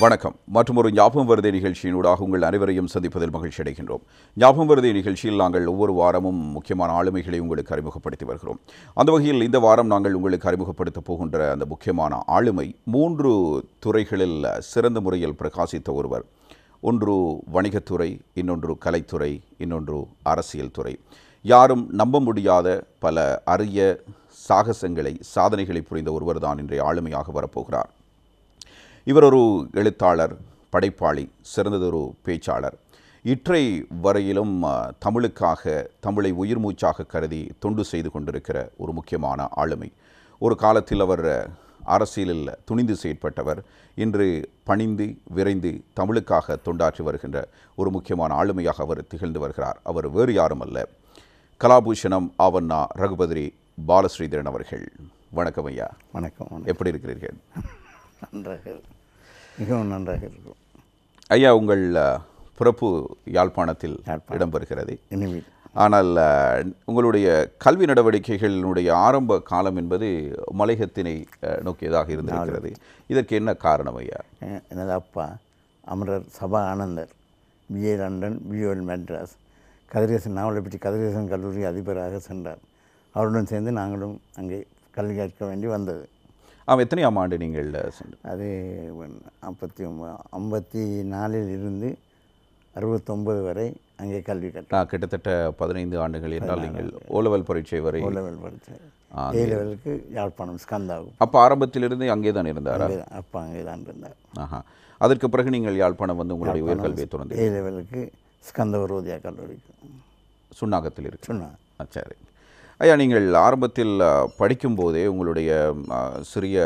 வணக்கம். மற்றொரு ஞாபகம் வருதே நிகழ்ச்சியினூடாக உங்கள் அனைவரையும் சந்திப்பதில் மகிழ்ச்சி அடைகின்றோம். ஞாபகம் வருதே நிகழ்ச்சியில் நாங்கள் ஒவ்வொரு வாரமும் முக்கியமான ஆளுமைகளை உங்களுக்கு அறிமுகப்படுத்தி வருகிறோம். அந்த வகையில் இந்த வாரம் நாங்கள் உங்களுக்கு அறிமுகப்படுத்தப் போகின்ற அந்த முக்கியமான ஆளுமை 3 துறைகளில் சிறந்த முறையில் பிரகாசித்த ஒருவர். ஒன்று வணிகத்துறை, இன்னொன்று கலைத்துறை, இன்னொன்று அரசியல் துறை. யாரும் நம்ப முடியாத பல அரிய சாகசங்களை, சாதனைகளை புரிந்த ஒருவர் தான் இன்றைய ஆளுமையாக வரப்போகிறார். இவர் ஒரு எழுத்தாளர், படைப்பாளி, சிறந்ததொரு பேச்சாளர். இற்றை வரையிலும் தமிழுக்காக, தமிழை உயிர் மூச்சாக கருதி தொண்டு செய்து கொண்டிருக்கிற ஒரு முக்கியமான ஆளுமை. ஒரு காலத்தில் அவர் அரசியலில் துணிந்து செயற்பட்டவர். இன்று பணிந்து விரைந்து தமிழுக்காக தொண்டாற்றி வருகின்ற ஒரு முக்கியமான ஆளுமையாக அவர் திகழ்ந்து வருகிறார். அவர் வேறு யாரும் அல்ல, கலாபூஷணம் ஆவண்ணா ரகுபதி பாலஸ்ரீதரன் அவர்கள். வணக்கம் ஐயா. வணக்கம். எப்படி இருக்கிறீர்கள்? நன்றாக, மிகவும் நன்றாக இருக்கும் ஐயா. உங்கள் பிறப்பு யாழ்ப்பாணத்தில் இடம்பெறுகிறது. ஆனால் உங்களுடைய கல்வி நடவடிக்கைகளினுடைய ஆரம்ப காலம் என்பது மலையகத்தினை நோக்கியதாக இருந்திருக்கிறது. இதற்கு என்ன காரணம் ஐயா? எனது அப்பா அமரர் Saba Anandar BA London, BOL Madras, Kathiresan Nawalapitiya Kathiresan கல்லூரி அதிபராக சென்றார். அவருடன் சேர்ந்து நாங்களும் அங்கே கல்வி கற்க வேண்டி வந்தது. எத்தனையாம் ஆண்டு நீங்கள் சென்று? அது 54 இருந்து 69 வரை அங்கே கல்வி கற்றார். கிட்டத்தட்ட 15 ஆண்டுகள் என்றால் நீங்கள் ஓலெவல் பரீட்சை வரை. ஓலெவல் பரீட்சை ஏ லெவலுக்கு யாழ்ப்பாணம் ஸ்கந்தாகும். அப்போ ஆரம்பத்திலிருந்து அங்கே தான் இருந்தார்? அப்பா அங்கே தான் இருந்தார். அதற்கு பிறகு நீங்கள் யாழ்ப்பாணம் வந்து உங்களுடைய உயர்கல்வியை தொடர்ந்து? ஏ லெவலுக்கு ஸ்கந்தவரோதியா கல்லூரிக்கு சுண்ணாகத்தில் இருக்கு. சொன்னா. சரி ஐயா, நீங்கள் ஆரம்பத்தில் படிக்கும்போதே உங்களுடைய சிறிய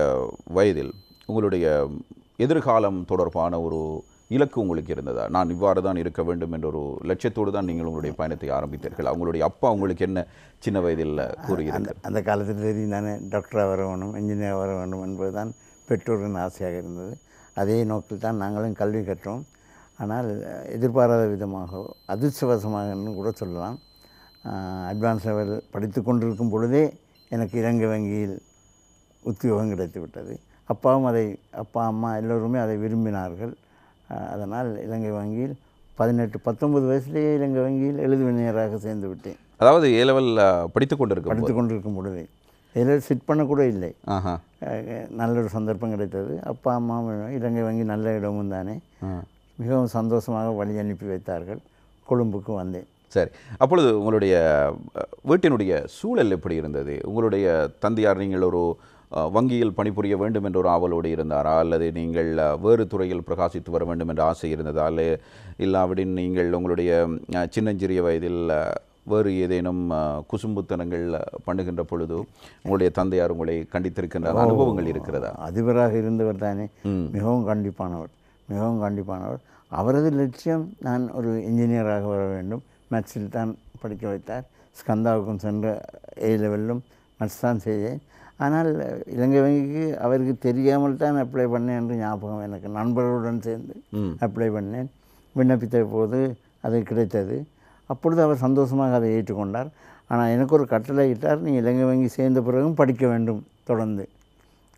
வயதில் உங்களுடைய எதிர்காலம் தொடர்பான ஒரு இலக்கு உங்களுக்கு இருந்ததா? நான் இவ்வாறு தான் இருக்க வேண்டும் என்ற ஒரு லட்சியத்தோடு தான் நீங்கள் உங்களுடைய பயணத்தை ஆரம்பித்தீர்கள். அவங்களுடைய அப்பா உங்களுக்கு என்ன சின்ன வயதில் கூறுகிறது? அந்த காலத்தில் தெரியும் தானே, டாக்டராக வர வேணும், இன்ஜினியர் வர வேண்டும் என்பது தான் பெற்றோரின் ஆசையாக இருந்தது. அதே நோக்கில் தான் நாங்களும் கல்வி கற்றோம். ஆனால் எதிர்பாராத விதமாக, அதிர்ஷ்டவசமாக கூட சொல்லலாம், அட்வான்ஸ் லெவல் படித்து கொண்டிருக்கும் பொழுதே எனக்கு இலங்கை வங்கியில் உத்தியோகம் கிடைத்து விட்டது. அப்பாவும் அதை, அப்பா அம்மா எல்லோருமே அதை விரும்பினார்கள். அதனால் இலங்கை வங்கியில் 18-19 வயசுலேயே இலங்கை வங்கியில் எழுதுவினையராக சேர்ந்து விட்டேன். அதாவது ஏ லெவல் படித்து கொண்டிருக்கும் பொழுதே இதில் சிட் பண்ணக்கூட இல்லை. நல்ல ஒரு சந்தர்ப்பம் கிடைத்தது. அப்பா அம்மா இலங்கை வங்கி நல்ல இடமும் தானே, மிகவும் சந்தோஷமாக வழி அனுப்பி வைத்தார்கள். கொழும்புக்கு வந்தேன். சரி, அப்பொழுது உங்களுடைய வீட்டினுடைய சூழல் எப்படி இருந்தது? உங்களுடைய தந்தையார் நீங்கள் ஒரு வங்கியில் பணிபுரிய வேண்டும் என்ற ஒரு ஆவலோடு இருந்தாரா, அல்லது நீங்கள் வேறு துறையில் பிரகாசித்து வர வேண்டும் என்ற ஆசை இருந்ததா, இல்லாவிடின் நீங்கள் உங்களுடைய சின்னஞ்சிறிய வயதில் வேறு ஏதேனும் குசும்புத்தனங்கள் பண்ணுகின்ற பொழுது உங்களுடைய தந்தையார் உங்களை கண்டித்திருக்கின்ற அனுபவங்கள் இருக்கிறதா? அதிபராக இருந்தவர் தானே, மிகவும் கண்டிப்பானவர். அவரது லட்சியம் நான் ஒரு இன்ஜினியராக வர வேண்டும். மேத்ஸில் தான் படிக்க வைத்தார். ஸ்கந்தாவுக்கும் சென்ற ஏ லெவலிலும் மேத்ஸ் தான் செய்தேன். ஆனால் இலங்கை வங்கிக்கு அவருக்கு தெரியாமல் தான் அப்ளை பண்ணேன் என்று ஞாபகம். எனக்கு நண்பர்களுடன் சேர்ந்து அப்ளை பண்ணேன். விண்ணப்பித்த போது அது கிடைத்தது. அப்பொழுது அவர் சந்தோஷமாக அதை ஏற்றுக்கொண்டார். ஆனால் எனக்கு ஒரு கட்டளை இட்டார், நீ இலங்கை வங்கி சேர்ந்த பிறகும் படிக்க வேண்டும் தொடர்ந்து.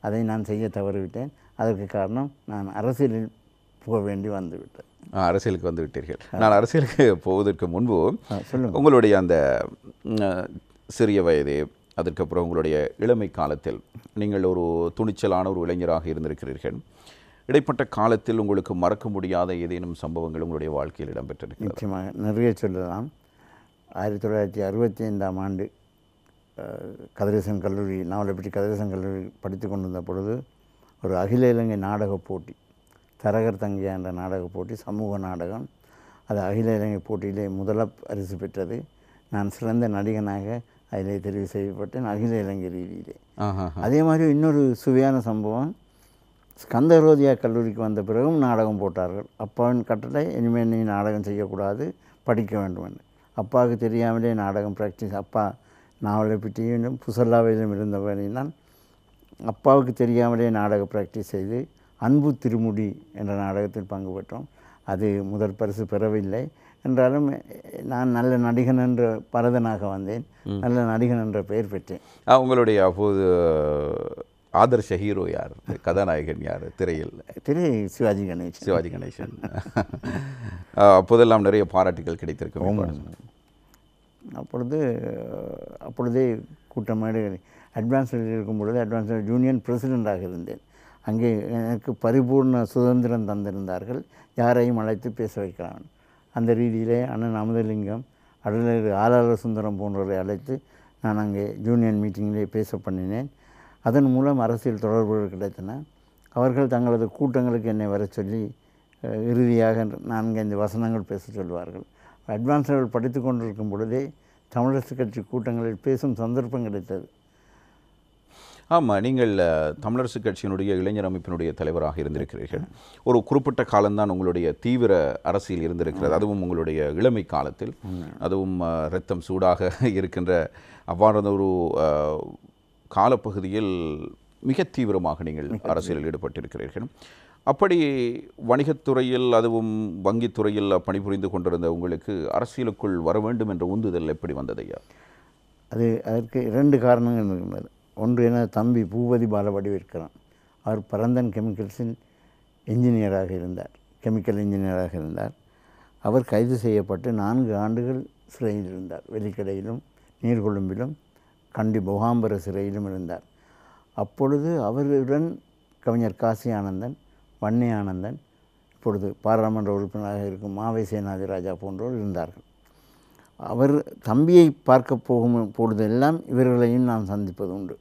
அதை நான் செய்ய தவறிவிட்டேன். அதற்கு காரணம், நான் அரசியலில் போக வேண்டி வந்துவிட்டேன். அரசியலுக்கு வந்து விட்டீர்கள். நான் அரசியலுக்கு போவதற்கு முன்பு உங்களுடைய அந்த சிறிய வயது, அதற்கப்புறம் உங்களுடைய இளமை காலத்தில் நீங்கள் ஒரு துணிச்சலான ஒரு இளைஞராக இருந்திருக்கிறீர்கள். இடைப்பட்ட காலத்தில் உங்களுக்கு மறக்க முடியாத ஏதேனும் சம்பவங்கள் உங்களுடைய வாழ்க்கையில் இடம்பெற்றிருக்கிறது? நிச்சயமாக நிறைய சொல்லலாம். 1965ஆம் ஆண்டு கதிரேசன் கல்லூரி, நாவலப்பட்டி கதிரேசன் கல்லூரி படித்து கொண்டிருந்த பொழுது ஒரு அகில இலங்கை நாடக போட்டி, தரகர் தங்கியா என்ற நாடக போட்டி, சமூக நாடகம். அது அகில இலங்கை போட்டியிலே முதல் பரிசு பெற்றது. நான் சிறந்த நடிகனாக அதிலே தெரிவு செய்யப்பட்டேன், அகில இலங்கை ரீதியிலே. அதே மாதிரி இன்னொரு சுவையான சம்பவம், ஸ்கந்தரோதியா கல்லூரிக்கு வந்த பிறகும் நாடகம் போட்டார்கள். அப்பாவின் கட்டளை, இனிமேல் நீ நாடகம் செய்யக்கூடாது, படிக்க வேண்டும் என்று. அப்பாவுக்கு தெரியாமலே நாடகம் ப்ராக்டிஸ். அப்பா நாவலப்பட்டியிலும் புசல்லாவிலும் இருந்தவனால் அப்பாவுக்கு தெரியாமலே நாடக ப்ராக்டிஸ் செய்து அன்பு திருமுடி என்ற நாடகத்தில் பங்கு பெற்றோம். அது முதல் பரிசு பெறவில்லை. என்றாலும் நான் நல்ல நடிகன் என்ற பரதனாக வந்தேன். நல்ல நடிகன் என்ற பெயர் பெற்றேன். உங்களுடைய அப்போது ஆதர்ஷ ஹீரோ யார், கதாநாயகன் யார் திரையில்? சிவாஜி கணேசன். சிவாஜி கணேசன். அப்போதெல்லாம் நிறைய பாராட்டுகள் கிடைத்திருக்கும். அப்பொழுதே கூட்டமாடு அட்வான்ஸில் இருக்கும் பொழுது அட்வான்ஸ் யூனியன் பிரசிடெண்ட்டாக இருந்தேன். அங்கே எனக்கு பரிபூர்ண சுதந்திரம் தந்திருந்தார்கள், யாரையும் அழைத்து பேச வைக்கலாம். அந்த ரீதியிலே அண்ணன் அமுதலிங்கம், அடலர் ஆளாளர் சுந்தரம் போன்றவரை அழைத்து நான் அங்கே யூனியன் மீட்டிங்கிலே பேச பண்ணினேன். அதன் மூலம் அரசியல் தொடர்புகள் கிடைத்தன. அவர்கள் தங்களது கூட்டங்களுக்கு என்னை வர சொல்லி இறுதியாக 4-5 வசனங்கள் பேச சொல்வார்கள். அட்வான்ஸ்கள் படித்து கொண்டிருக்கும் பொழுதே தமிழரசு கட்சி கூட்டங்களில் பேசும் சந்தர்ப்பம் கிடைத்தது. ஆமாம், நீங்கள் தமிழரசு கட்சியினுடைய இளைஞர் அமைப்பினுடைய தலைவராக இருந்திருக்கிறீர்கள். ஒரு குறிப்பிட்ட காலம்தான் உங்களுடைய தீவிர அரசியல் இருந்திருக்கிறது, அதுவும் உங்களுடைய இளமை காலத்தில், அதுவும் இரத்தம் சூடாக இருக்கின்ற அவ்வாறான ஒரு காலப்பகுதியில் மிக தீவிரமாக நீங்கள் அரசியலில் ஈடுபட்டிருக்கிறீர்கள். அப்படி வணிகத்துறையில் அதுவும் வங்கித்துறையில் பணிபுரிந்து கொண்டிருந்த உங்களுக்கு அரசியலுக்குள் வர வேண்டும் என்ற உந்துதல் எப்படி வந்தது ஐயா? அதற்கு 2 காரணங்கள் இருக்கின்றன. ஒன்று, என தம்பி பூபதி பாலவடிவிற்கிறான். அவர் பரந்தன் கெமிக்கல்ஸின் இன்ஜினியராக இருந்தார், கெமிக்கல் இன்ஜினியராக இருந்தார். அவர் கைது செய்யப்பட்டு 4 ஆண்டுகள் சிறையில் இருந்தார். வெலிக்கடையிலும் நீர்கொழும்பிலும் கண்டி முகாம்பர சிறையிலும் இருந்தார். அப்பொழுது அவருடன் கவிஞர் காசி ஆனந்தன், வன்னி ஆனந்தன், இப்பொழுது பாராளுமன்ற உறுப்பினராக இருக்கும் மாவை சேனாதி ராஜா போன்றோர் இருந்தார்கள். அவர் தம்பியை பார்க்க போகும் பொழுதெல்லாம் இவர்களையும் நான் சந்திப்பது உண்டு.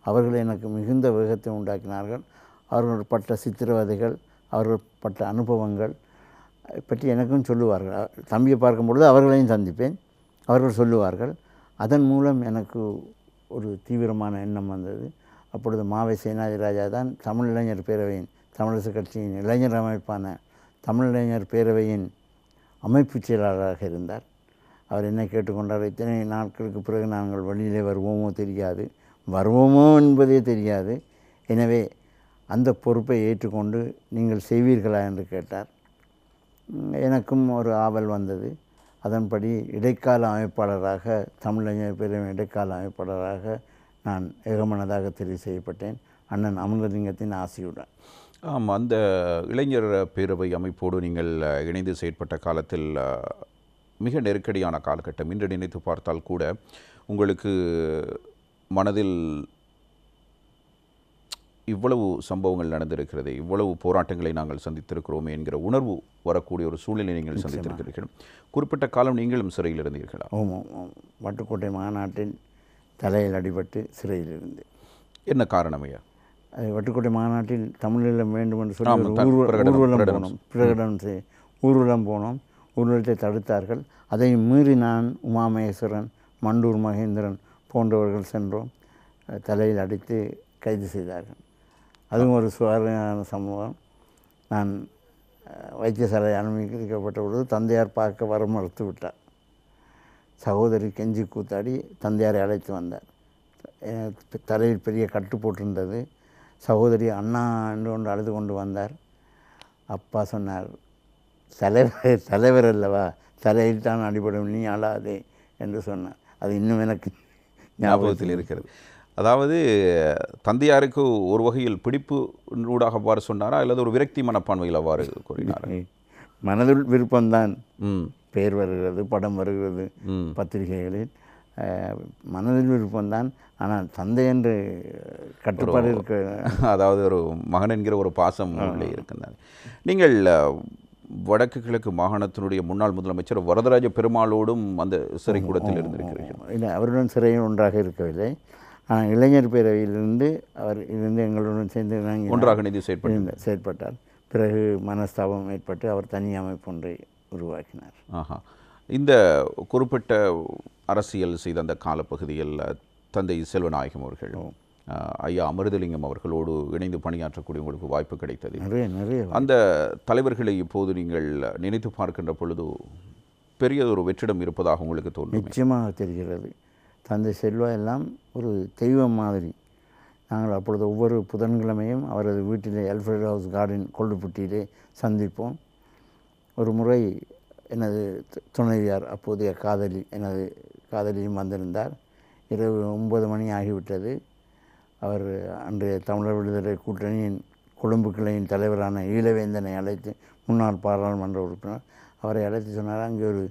அவர்கள் எனக்கு மிகுந்த வேகத்தை உண்டாக்கினார்கள். அவர்கள் பட்ட சித்திரவதைகள், அவர்கள் பட்ட அனுபவங்கள் பற்றி எனக்கும் சொல்லுவார்கள். தம்பியை பார்க்கும் பொழுது அவர்களையும் சந்திப்பேன், அவர்கள் சொல்லுவார்கள். அதன் மூலம் எனக்கு ஒரு தீவிரமான எண்ணம் வந்தது. அப்பொழுது மாவை சேனாதி ராஜா தான் தமிழ் இளைஞர் பேரவையின், தமிழரசு கட்சியின் இளைஞர் அமைப்பான தமிழ் இளைஞர் பேரவையின் அமைப்பு செயலாளராக இருந்தார். அவர் என்ன கேட்டுக்கொண்டார், இத்தனை நாட்களுக்கு பிறகு நாங்கள் வெளியிலே வருவோமோ தெரியாது, வருவோமோ என்பதே தெரியாது, எனவே அந்த பொறுப்பை ஏற்றுக்கொண்டு நீங்கள் செய்வீர்களா என்று கேட்டார். எனக்கும் ஒரு ஆவல் வந்தது. அதன்படி இடைக்கால அமைப்பாளராக, தமிழிளைஞர் பேரவை இடைக்கால அமைப்பாளராக நான் ஏகமனதாக தெரிவு செய்யப்பட்டேன், அண்ணன் அமுதலிங்கத்தின் ஆசையுடன். ஆமாம், அந்த இளைஞர் பேரவை அமைப்போடு நீங்கள் இணைந்து செயற்பட்ட காலத்தில் மிக நெருக்கடியான காலகட்டம். இன்று நினைத்து பார்த்தால் கூட உங்களுக்கு மனதில் இவ்வளவு சம்பவங்கள் நடந்திருக்கிறது, இவ்வளவு போராட்டங்களை நாங்கள் சந்தித்திருக்கிறோமே என்கிற உணர்வு வரக்கூடிய ஒரு சூழ்நிலை நீங்கள் சந்தித்திருக்கிறீர்கள். குறிப்பிட்ட காலம் நீங்களும் சிறையில் இருந்தீர்களா? ஆமாம், வட்டுக்கோட்டை மாநாட்டில் தலையில் அடிபட்டு சிறையில் இருந்தேன். என்ன காரணம் ஐயா? வட்டுக்கோட்டை மாநாட்டில் தமிழீழம் வேண்டும் என்று சொல்லி ஊர்வலம் போனோம். ஊர்வலத்தை தடுத்தார்கள். அதை மீறி நான், உமாமகேஸ்வரன், மண்டூர் மகேந்திரன் போன்றவர்கள் சென்றோம். தலையில் அடித்து கைது செய்தார்கள். அதுவும் ஒரு சுவாரஸ்யமான சம்பவம். நான் வைத்தியசாலை அனுமதிக்கப்பட்ட பொழுது தந்தையார் பார்க்க வர மறுத்து விட்டார். சகோதரி கெஞ்சி கூத்தாடி தந்தையாரை அழைத்து வந்தார். தலையில் பெரிய கட்டு போட்டிருந்தது. சகோதரி அண்ணா என்று ஒன்று அழுது கொண்டு வந்தார். அப்பா சொன்னார், தலைவர் அல்லவா, தலையில் தான் அடிபடும், நீ அழாதே என்று சொன்னார். அது இன்னும் எனக்கு ஞாபகத்தில் இருக்கிறது. அதாவது தந்தையாருக்கு ஒரு வகையில் பிடிப்பு ஊடாக அவ்வாறு சொன்னாரா, அல்லது ஒரு விரக்தி மனப்பான்மையில் அவ்வாறு கூறினார்? மனதில் விருப்பம்தான். பெயர் வருகிறது, படம் வருகிறது பத்திரிகைகளில், மனதில் விருப்பம்தான். ஆனால் தந்தை என்று கட்டுப்பாடு இருக்க, அதாவது ஒரு மகன் என்கிற ஒரு பாசம் உள்ளே இருக்கின்றது. நீங்கள் வடக்கு கிழக்கு மாகாணத்தினுடைய முன்னாள் முதலமைச்சர் வரதராஜ பெருமாளோடும் அந்த சிறை கூடத்தில் இருந்திருக்கிறீர்கள். இல்லை, அவருடன் சிறையும் ஒன்றாக இருக்கவில்லை. ஆனால் இளைஞர் பேரவையிலிருந்து அவர் இருந்து எங்களுடன் சேர்ந்து ஒன்றாக நிதி செயற்பட்டார். பிறகு மனஸ்தாபம் ஏற்பட்டு அவர் தனி அமைப்பு ஒன்றை உருவாக்கினார். இந்த குறிப்பிட்ட அரசியல் செய்த அந்த காலப்பகுதியில் தந்தை செல்வநாயகம் அவர்கள், ஐயா அமிர்தலிங்கம் அவர்களோடு இணைந்து பணியாற்றக்கூடிய உங்களுக்கு வாய்ப்பு கிடைத்தது. நிறைய அந்த தலைவர்களை இப்போது நீங்கள் நினைத்து பார்க்கின்ற பொழுது பெரியதொரு வெற்றிடம் இருப்பதாக உங்களுக்கு தோன்றும்? நிச்சயமாக தெரிகிறது. தந்தை செல்வா எல்லாம் ஒரு தெய்வம் மாதிரி. நாங்கள் அப்பொழுது ஒவ்வொரு புதன்கிழமையும் அவரது வீட்டிலே அல்ஃபிரட் ஹவுஸ் கார்டன் கொள்ளுப்பட்டியிலே சந்திப்போம். ஒரு முறை எனது துணைவியார், அப்போதைய எனது காதலியும் வந்திருந்தார். இரவு 9 மணி ஆகிவிட்டது. அவர் அன்றைய தமிழர் விடுதலை கூட்டணியின் கொழும்பு கிளையின் தலைவரான ஈழவேந்தனை அழைத்து, முன்னாள் பாராளுமன்ற உறுப்பினர், அவரை அழைத்து சொன்னார், அங்கே ஒரு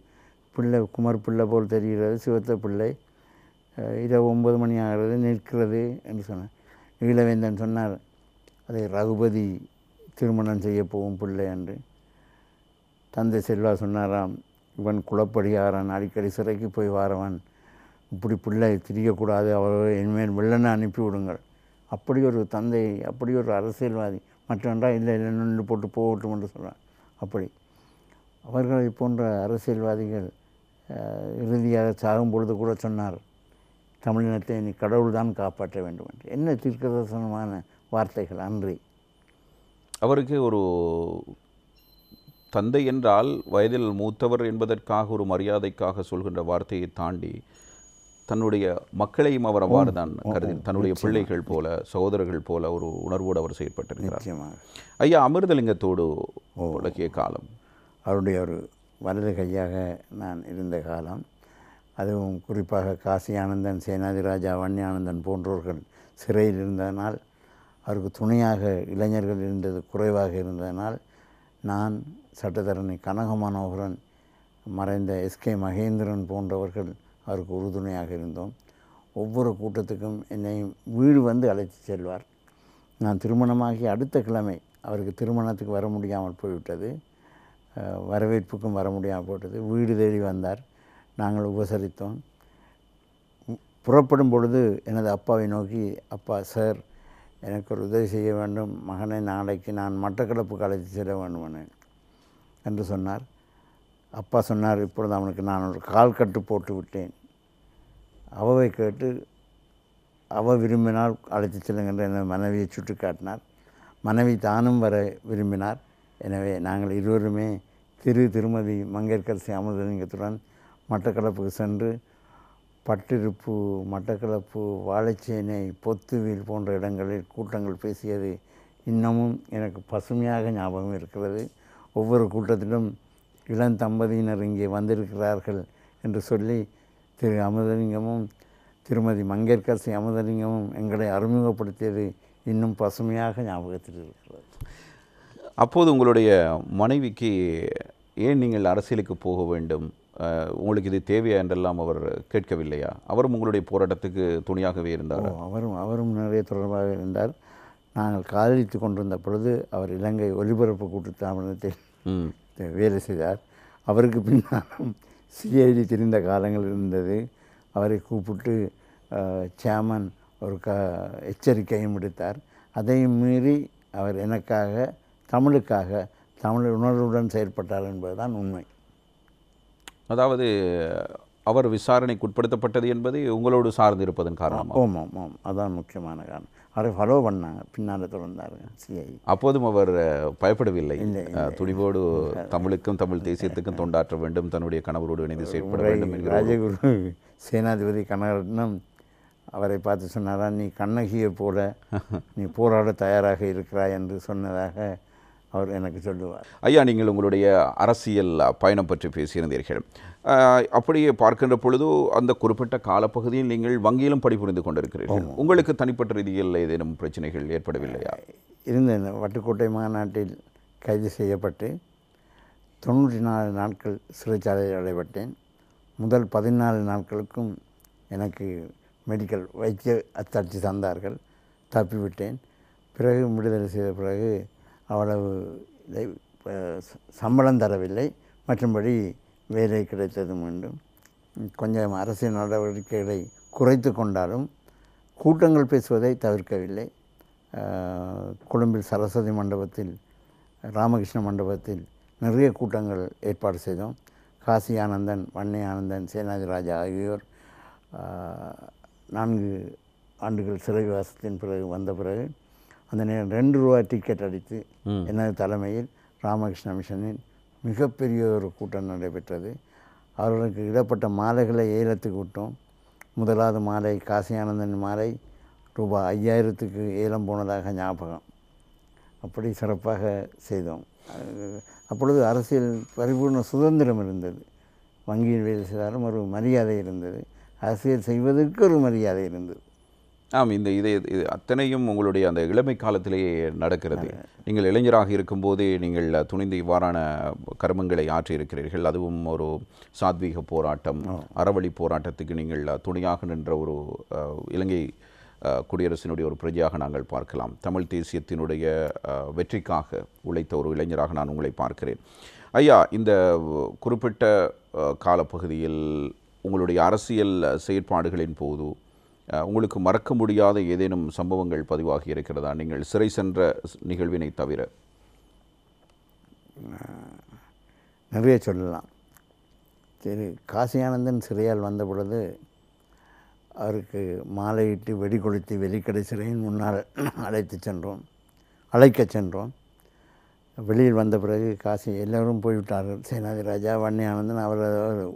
பிள்ளை, குமர் பிள்ளை போல் தெரிகிறது, சிவத்த பிள்ளை, இரவு 9 மணி ஆகிறது, நிற்கிறது என்று சொன்னார். ஈழவேந்தன் சொன்னார், அதை ரகுபதி திருமணம் செய்ய போகும் பிள்ளை என்று. தந்தை செல்வா சொன்னாராம், இவன் குளப்படியாரன், அடிக்கடி சிறைக்கு போய் வாரவன், இப்படி பிள்ளை திரியக்கூடாது, அவர் இனிமேல் வெள்ளனை அனுப்பி விடுங்கள். அப்படி ஒரு தந்தை, அப்படி ஒரு அரசியல்வாதி, மற்றவன்றால் இல்லை இல்லை நின்று போட்டு போகட்டும் என்று சொல்கிறார். அப்படி அவர்களை போன்ற அரசியல்வாதிகள் இறுதியாக சாகும் பொழுது கூட சொன்னார், தமிழினத்தை நீ கடவுள் தான் காப்பாற்ற வேண்டும் என்று. என்ன தீர்க்கதரிசனமான வார்த்தைகள் அன்றி. அவருக்கு ஒரு தந்தை என்றால் வயதில் மூத்தவர் என்பதற்காக ஒரு மரியாதைக்காக சொல்கின்ற வார்த்தையை தாண்டி தன்னுடைய மக்களையும் அவர் அவ்வாறு தான் கருதி, தன்னுடைய பிள்ளைகள் போல, சகோதரர்கள் போல ஒரு உணர்வோடு அவர் செயற்பட்டிருக்கிறார். ஐயா, அமிர்தலிங்கத்தோடு உலகிய காலம், அவருடைய ஒரு வலது கையாக நான் இருந்த காலம், அதுவும் குறிப்பாக காசி ஆனந்தன், சேனாதி ராஜா, வன்னியானந்தன் போன்றோர்கள் சிறையில் இருந்ததனால், அவருக்கு துணையாக இளைஞர்கள் இருந்தது குறைவாக இருந்ததனால், நான் சட்டத்தரணி கனக மனோகரன், மறைந்த எஸ்கே மகேந்திரன் போன்றவர்கள் அவருக்கு உறுதுணையாக இருந்தோம். ஒவ்வொரு கூட்டத்துக்கும் என்னை வீடு வந்து அழைத்து செல்வார். நான் திருமணமாகி அடுத்த கிழமை அவருக்கு திருமணத்துக்கு வர முடியாமல் போய்விட்டது, வரவேற்புக்கும் வர முடியாமல் போட்டது. வீடு தேடி வந்தார், நாங்கள் உபசரித்தோம். புறப்படும் பொழுது எனது அப்பாவை நோக்கி, அப்பா சார், எனக்கு ஒரு உதவி செய்ய வேண்டும், மகனை நாளைக்கு நான் மட்டக்களப்புக்கு அழைத்து செல்ல வேண்டும் என்று சொன்னார். அப்பா சொன்னார், இப்பொழுது அவனுக்கு நான் ஒரு கால் கட்டு போட்டு விட்டேன், அவை கேட்டு அவ விரும்பினால் அழைத்து செல்லுங்கின்ற எனது மனைவியை சுட்டி காட்டினார். மனைவி தானும் வர விரும்பினார். எனவே நாங்கள் இருவருமே திருமதி மங்கையர்க்கரசி அமிர்தலிங்கத்துடன் மட்டக்களப்புக்கு சென்று பட்டிருப்பு, மட்டக்களப்பு, வாழைச்சேனை, பொத்துவில் போன்ற இடங்களில் கூட்டங்கள் பேசியது இன்னமும் எனக்கு பசுமையாக ஞாபகம் இருக்கிறது. ஒவ்வொரு கூட்டத்திலும் இளந்தம்பதியினர் இங்கே வந்திருக்கிறார்கள் என்று சொல்லி திரு அமிர்தலிங்கமும் திருமதி மங்கையர்க்கரசி அமிர்தலிங்கமும் எங்களை அறிமுகப்படுத்தியது இன்னும் பசுமையாக ஞாபகத்தில் இருக்கிறது. அப்போது உங்களுடைய மனைவிக்கு ஏன் நீங்கள் அரசியலுக்கு போக வேண்டும், உங்களுக்கு இது தேவையா என்றெல்லாம் அவர் கேட்கவில்லையா? அவரும் உங்களுடைய போராட்டத்துக்கு துணையாகவே இருந்தார். அவரும் நிறைய தொடர்பாக இருந்தார். நாங்கள் காதலித்து கொண்டிருந்த பொழுது அவர் இலங்கை ஒலிபரப்பு கூட்டுத்தாபனத்தில் வேலை செய்தார். அவருக்கு பின்னாலும் சிஐடி தெரிந்த காலங்கள் இருந்தது. அவரை கூப்பிட்டு சேர்மன் ஒரு எச்சரிக்கையும் விடுத்தார். அதையும் மீறி அவர் எனக்காக, தமிழுக்காக, தமிழ் உணர்வுடன் செயற்பட்டார் என்பதுதான் உண்மை. அதாவது அவர் விசாரணைக்கு உட்படுத்தப்பட்டது என்பது உங்களோடு சார்ந்து இருப்பதன் காரணமாக? ஆமாம், அதான் முக்கியமான காரணம். அவரை ஃபாலோ பண்ணாங்க, பின்னால் தொடர்ந்தார்கள் சிஐ. அப்போதும் அவர் பயப்படவில்லை, துணிவோடு தமிழுக்கும் தமிழ் தேசியத்துக்கும் தொண்டாற்ற வேண்டும், தன்னுடைய கணவரோடு இணைந்து செயற்பட வேண்டும் என்கிற ராஜகுரு சேனாதிபதி கனகரட்னம் அவரை பார்த்து சொன்னாரா, நீ கண்ணகியை போல நீ போராட தயாராக இருக்கிறாய் என்று சொன்னதாக அவர் எனக்கு சொல்லுவார். ஐயா, நீங்கள் உங்களுடைய அரசியல் பயணம் பற்றி பேசியிருந்தீர்கள். அப்படியே பார்க்கின்ற பொழுது அந்த குறிப்பிட்ட காலப்பகுதியில் நீங்கள் வங்கியிலும் பணிபுரிந்து கொண்டிருக்கிறீர்கள். உங்களுக்கு தனிப்பட்ட ரீதியில் ஏதேனும் பிரச்சனைகள் ஏற்படவில்லையா? இருந்தேன். வட்டுக்கோட்டை மாநாட்டில் கைது செய்யப்பட்டு 94 நாட்கள் சிறைச்சாலையில் அடைபட்டேன். முதல் 14 நாட்களுக்கும் எனக்கு மெடிக்கல் வைத்திய அத்தாட்சி தந்தார்கள், தப்பிவிட்டேன். பிறகு விடுதலை செய்த பிறகு அவ்வளவு சம்பளம் தரவில்லை, மற்றும்படி வேலை கிடைத்தது. மீண்டும் கொஞ்சம் அரசியல் நடவடிக்கைகளை குறைத்து கொண்டாலும் கூட்டங்கள் பேசுவதை தவிர்க்கவில்லை. கொழும்பில் சரஸ்வதி மண்டபத்தில், ராமகிருஷ்ண மண்டபத்தில் நிறைய கூட்டங்கள் ஏற்பாடு செய்தோம். காசி ஆனந்தன், வன்னி ஆனந்தன், சேனாதி ராஜா ஆகியோர் 4 ஆண்டுகள் சிறைவாசத்தின் பிறகு வந்த பிறகு அந்த நேரம் 2 ரூபாய் டிக்கெட் அடித்து எனது தலைமையில் ராமகிருஷ்ண மிஷனில் மிகப்பெரிய ஒரு கூட்டம் நடைபெற்றது. அவர்களுக்கு இடப்பட்ட மாலைகளை ஏலத்துக்கு விட்டோம். முதலாவது மாலை, காசி ஆனந்தன் மாலை ரூபாய் 5000க்கு ஏலம் போனதாக ஞாபகம். அப்படி சிறப்பாக செய்தோம். அப்பொழுது அரசியல் பரிபூர்ண சுதந்திரம் இருந்தது. வங்கியில் வேலை செய்தாலும் ஒரு மரியாதை இருந்தது, அரசியல் செய்வதற்கு ஒரு மரியாதை இருந்தது. இந்த இது அத்தனையும் உங்களுடைய அந்த இளமை காலத்திலேயே நடக்கிறது. நீங்கள் இளைஞராக இருக்கும்போதே நீங்கள் துணிந்து இவ்வாறான கர்மங்களை ஆற்றியிருக்கிறீர்கள். அதுவும் ஒரு சாத்வீக போராட்டம், அறவழி போராட்டத்துக்கு நீங்கள் துணையாக நின்ற ஒரு இலங்கை குடியரசினுடைய ஒரு பிரஜையாக நாங்கள் பார்க்கலாம். தமிழ் தேசியத்தினுடைய வெற்றிக்காக உழைத்த ஒரு இளைஞராக நான் உங்களை பார்க்கிறேன். ஐயா, இந்த குறிப்பிட்ட காலப்பகுதியில் உங்களுடைய அரசியல் செயற்பாடுகளின் போது உங்களுக்கு மறக்க முடியாத ஏதேனும் சம்பவங்கள் பதிவாகி இருக்கிறதா, நீங்கள் சிறை சென்ற நிகழ்வினை தவிர? நிறைய சொல்லலாம். சரி, காசி ஆனந்தன் சிறையால் வந்த பொழுது அவருக்கு மாலையிட்டு வெடி கொளுத்தி வெலிக்கடை சிறையின் முன்னால் அழைக்கச் சென்றோம். வெளியில் வந்த பிறகு காசி எல்லோரும் போய்விட்டார்கள். சேனாதி ராஜா, வன்னி ஆனந்தன், அவர்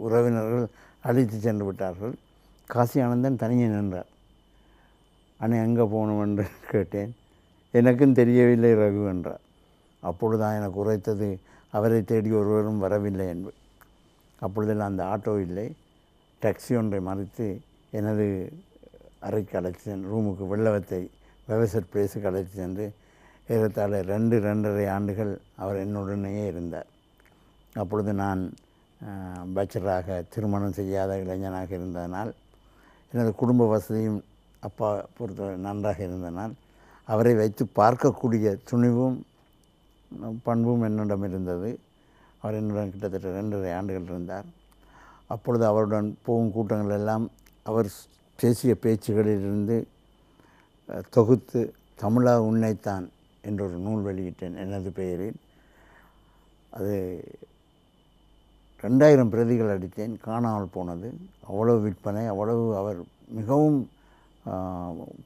உறவினர்கள் அழைத்து சென்று விட்டார்கள். காசி ஆனந்தன் தனியே நின்றார். அண்ணே எங்கே போகணும் என்று கேட்டேன். எனக்கும் தெரியவில்லை ரகு என்றார். அப்பொழுதுதான் எனக்கு உரைத்தது, அவரை தேடி ஒருவரும் வரவில்லை என்பது. அப்பொழுதெல்லாம் அந்த ஆட்டோ இல்லை. டாக்ஸி ஒன்றை மறித்து எனது அறைக்கு அழைத்து சென்று, ரூமுக்கு வெள்ளவத்தை வெவசட் பிளேஸுக்கு அழைத்து சென்று ஏறத்தாழ 2-2.5 ஆண்டுகள் அவர் என்னுடனேயே இருந்தார். அப்பொழுது நான் பேச்சலராக திருமணம் செய்யாத இளைஞனாக இருந்ததனால், எனது குடும்ப வசதியும் அப்பா பொறுத்தவரை நன்றாக இருந்ததனால், அவரை வைத்து பார்க்கக்கூடிய துணிவும் பண்பும் என்னிடம் இருந்தது. அவர் என்னுடன் கிட்டத்தட்ட 2.5 ஆண்டுகள் இருந்தார். அப்பொழுது அவருடன் போகும் கூட்டங்கள் எல்லாம் அவர் பேசிய பேச்சுகளிலிருந்து தொகுத்து தமிழா உன்னைத்தான் என்றொரு நூல் வெளியிட்டேன் எனது பெயரில். அது 2000 பிரதிகள் அடித்தேன். காணாமல் போனது. அவ்வளவு விற்பனை, அவ்வளவு. அவர் மிகவும்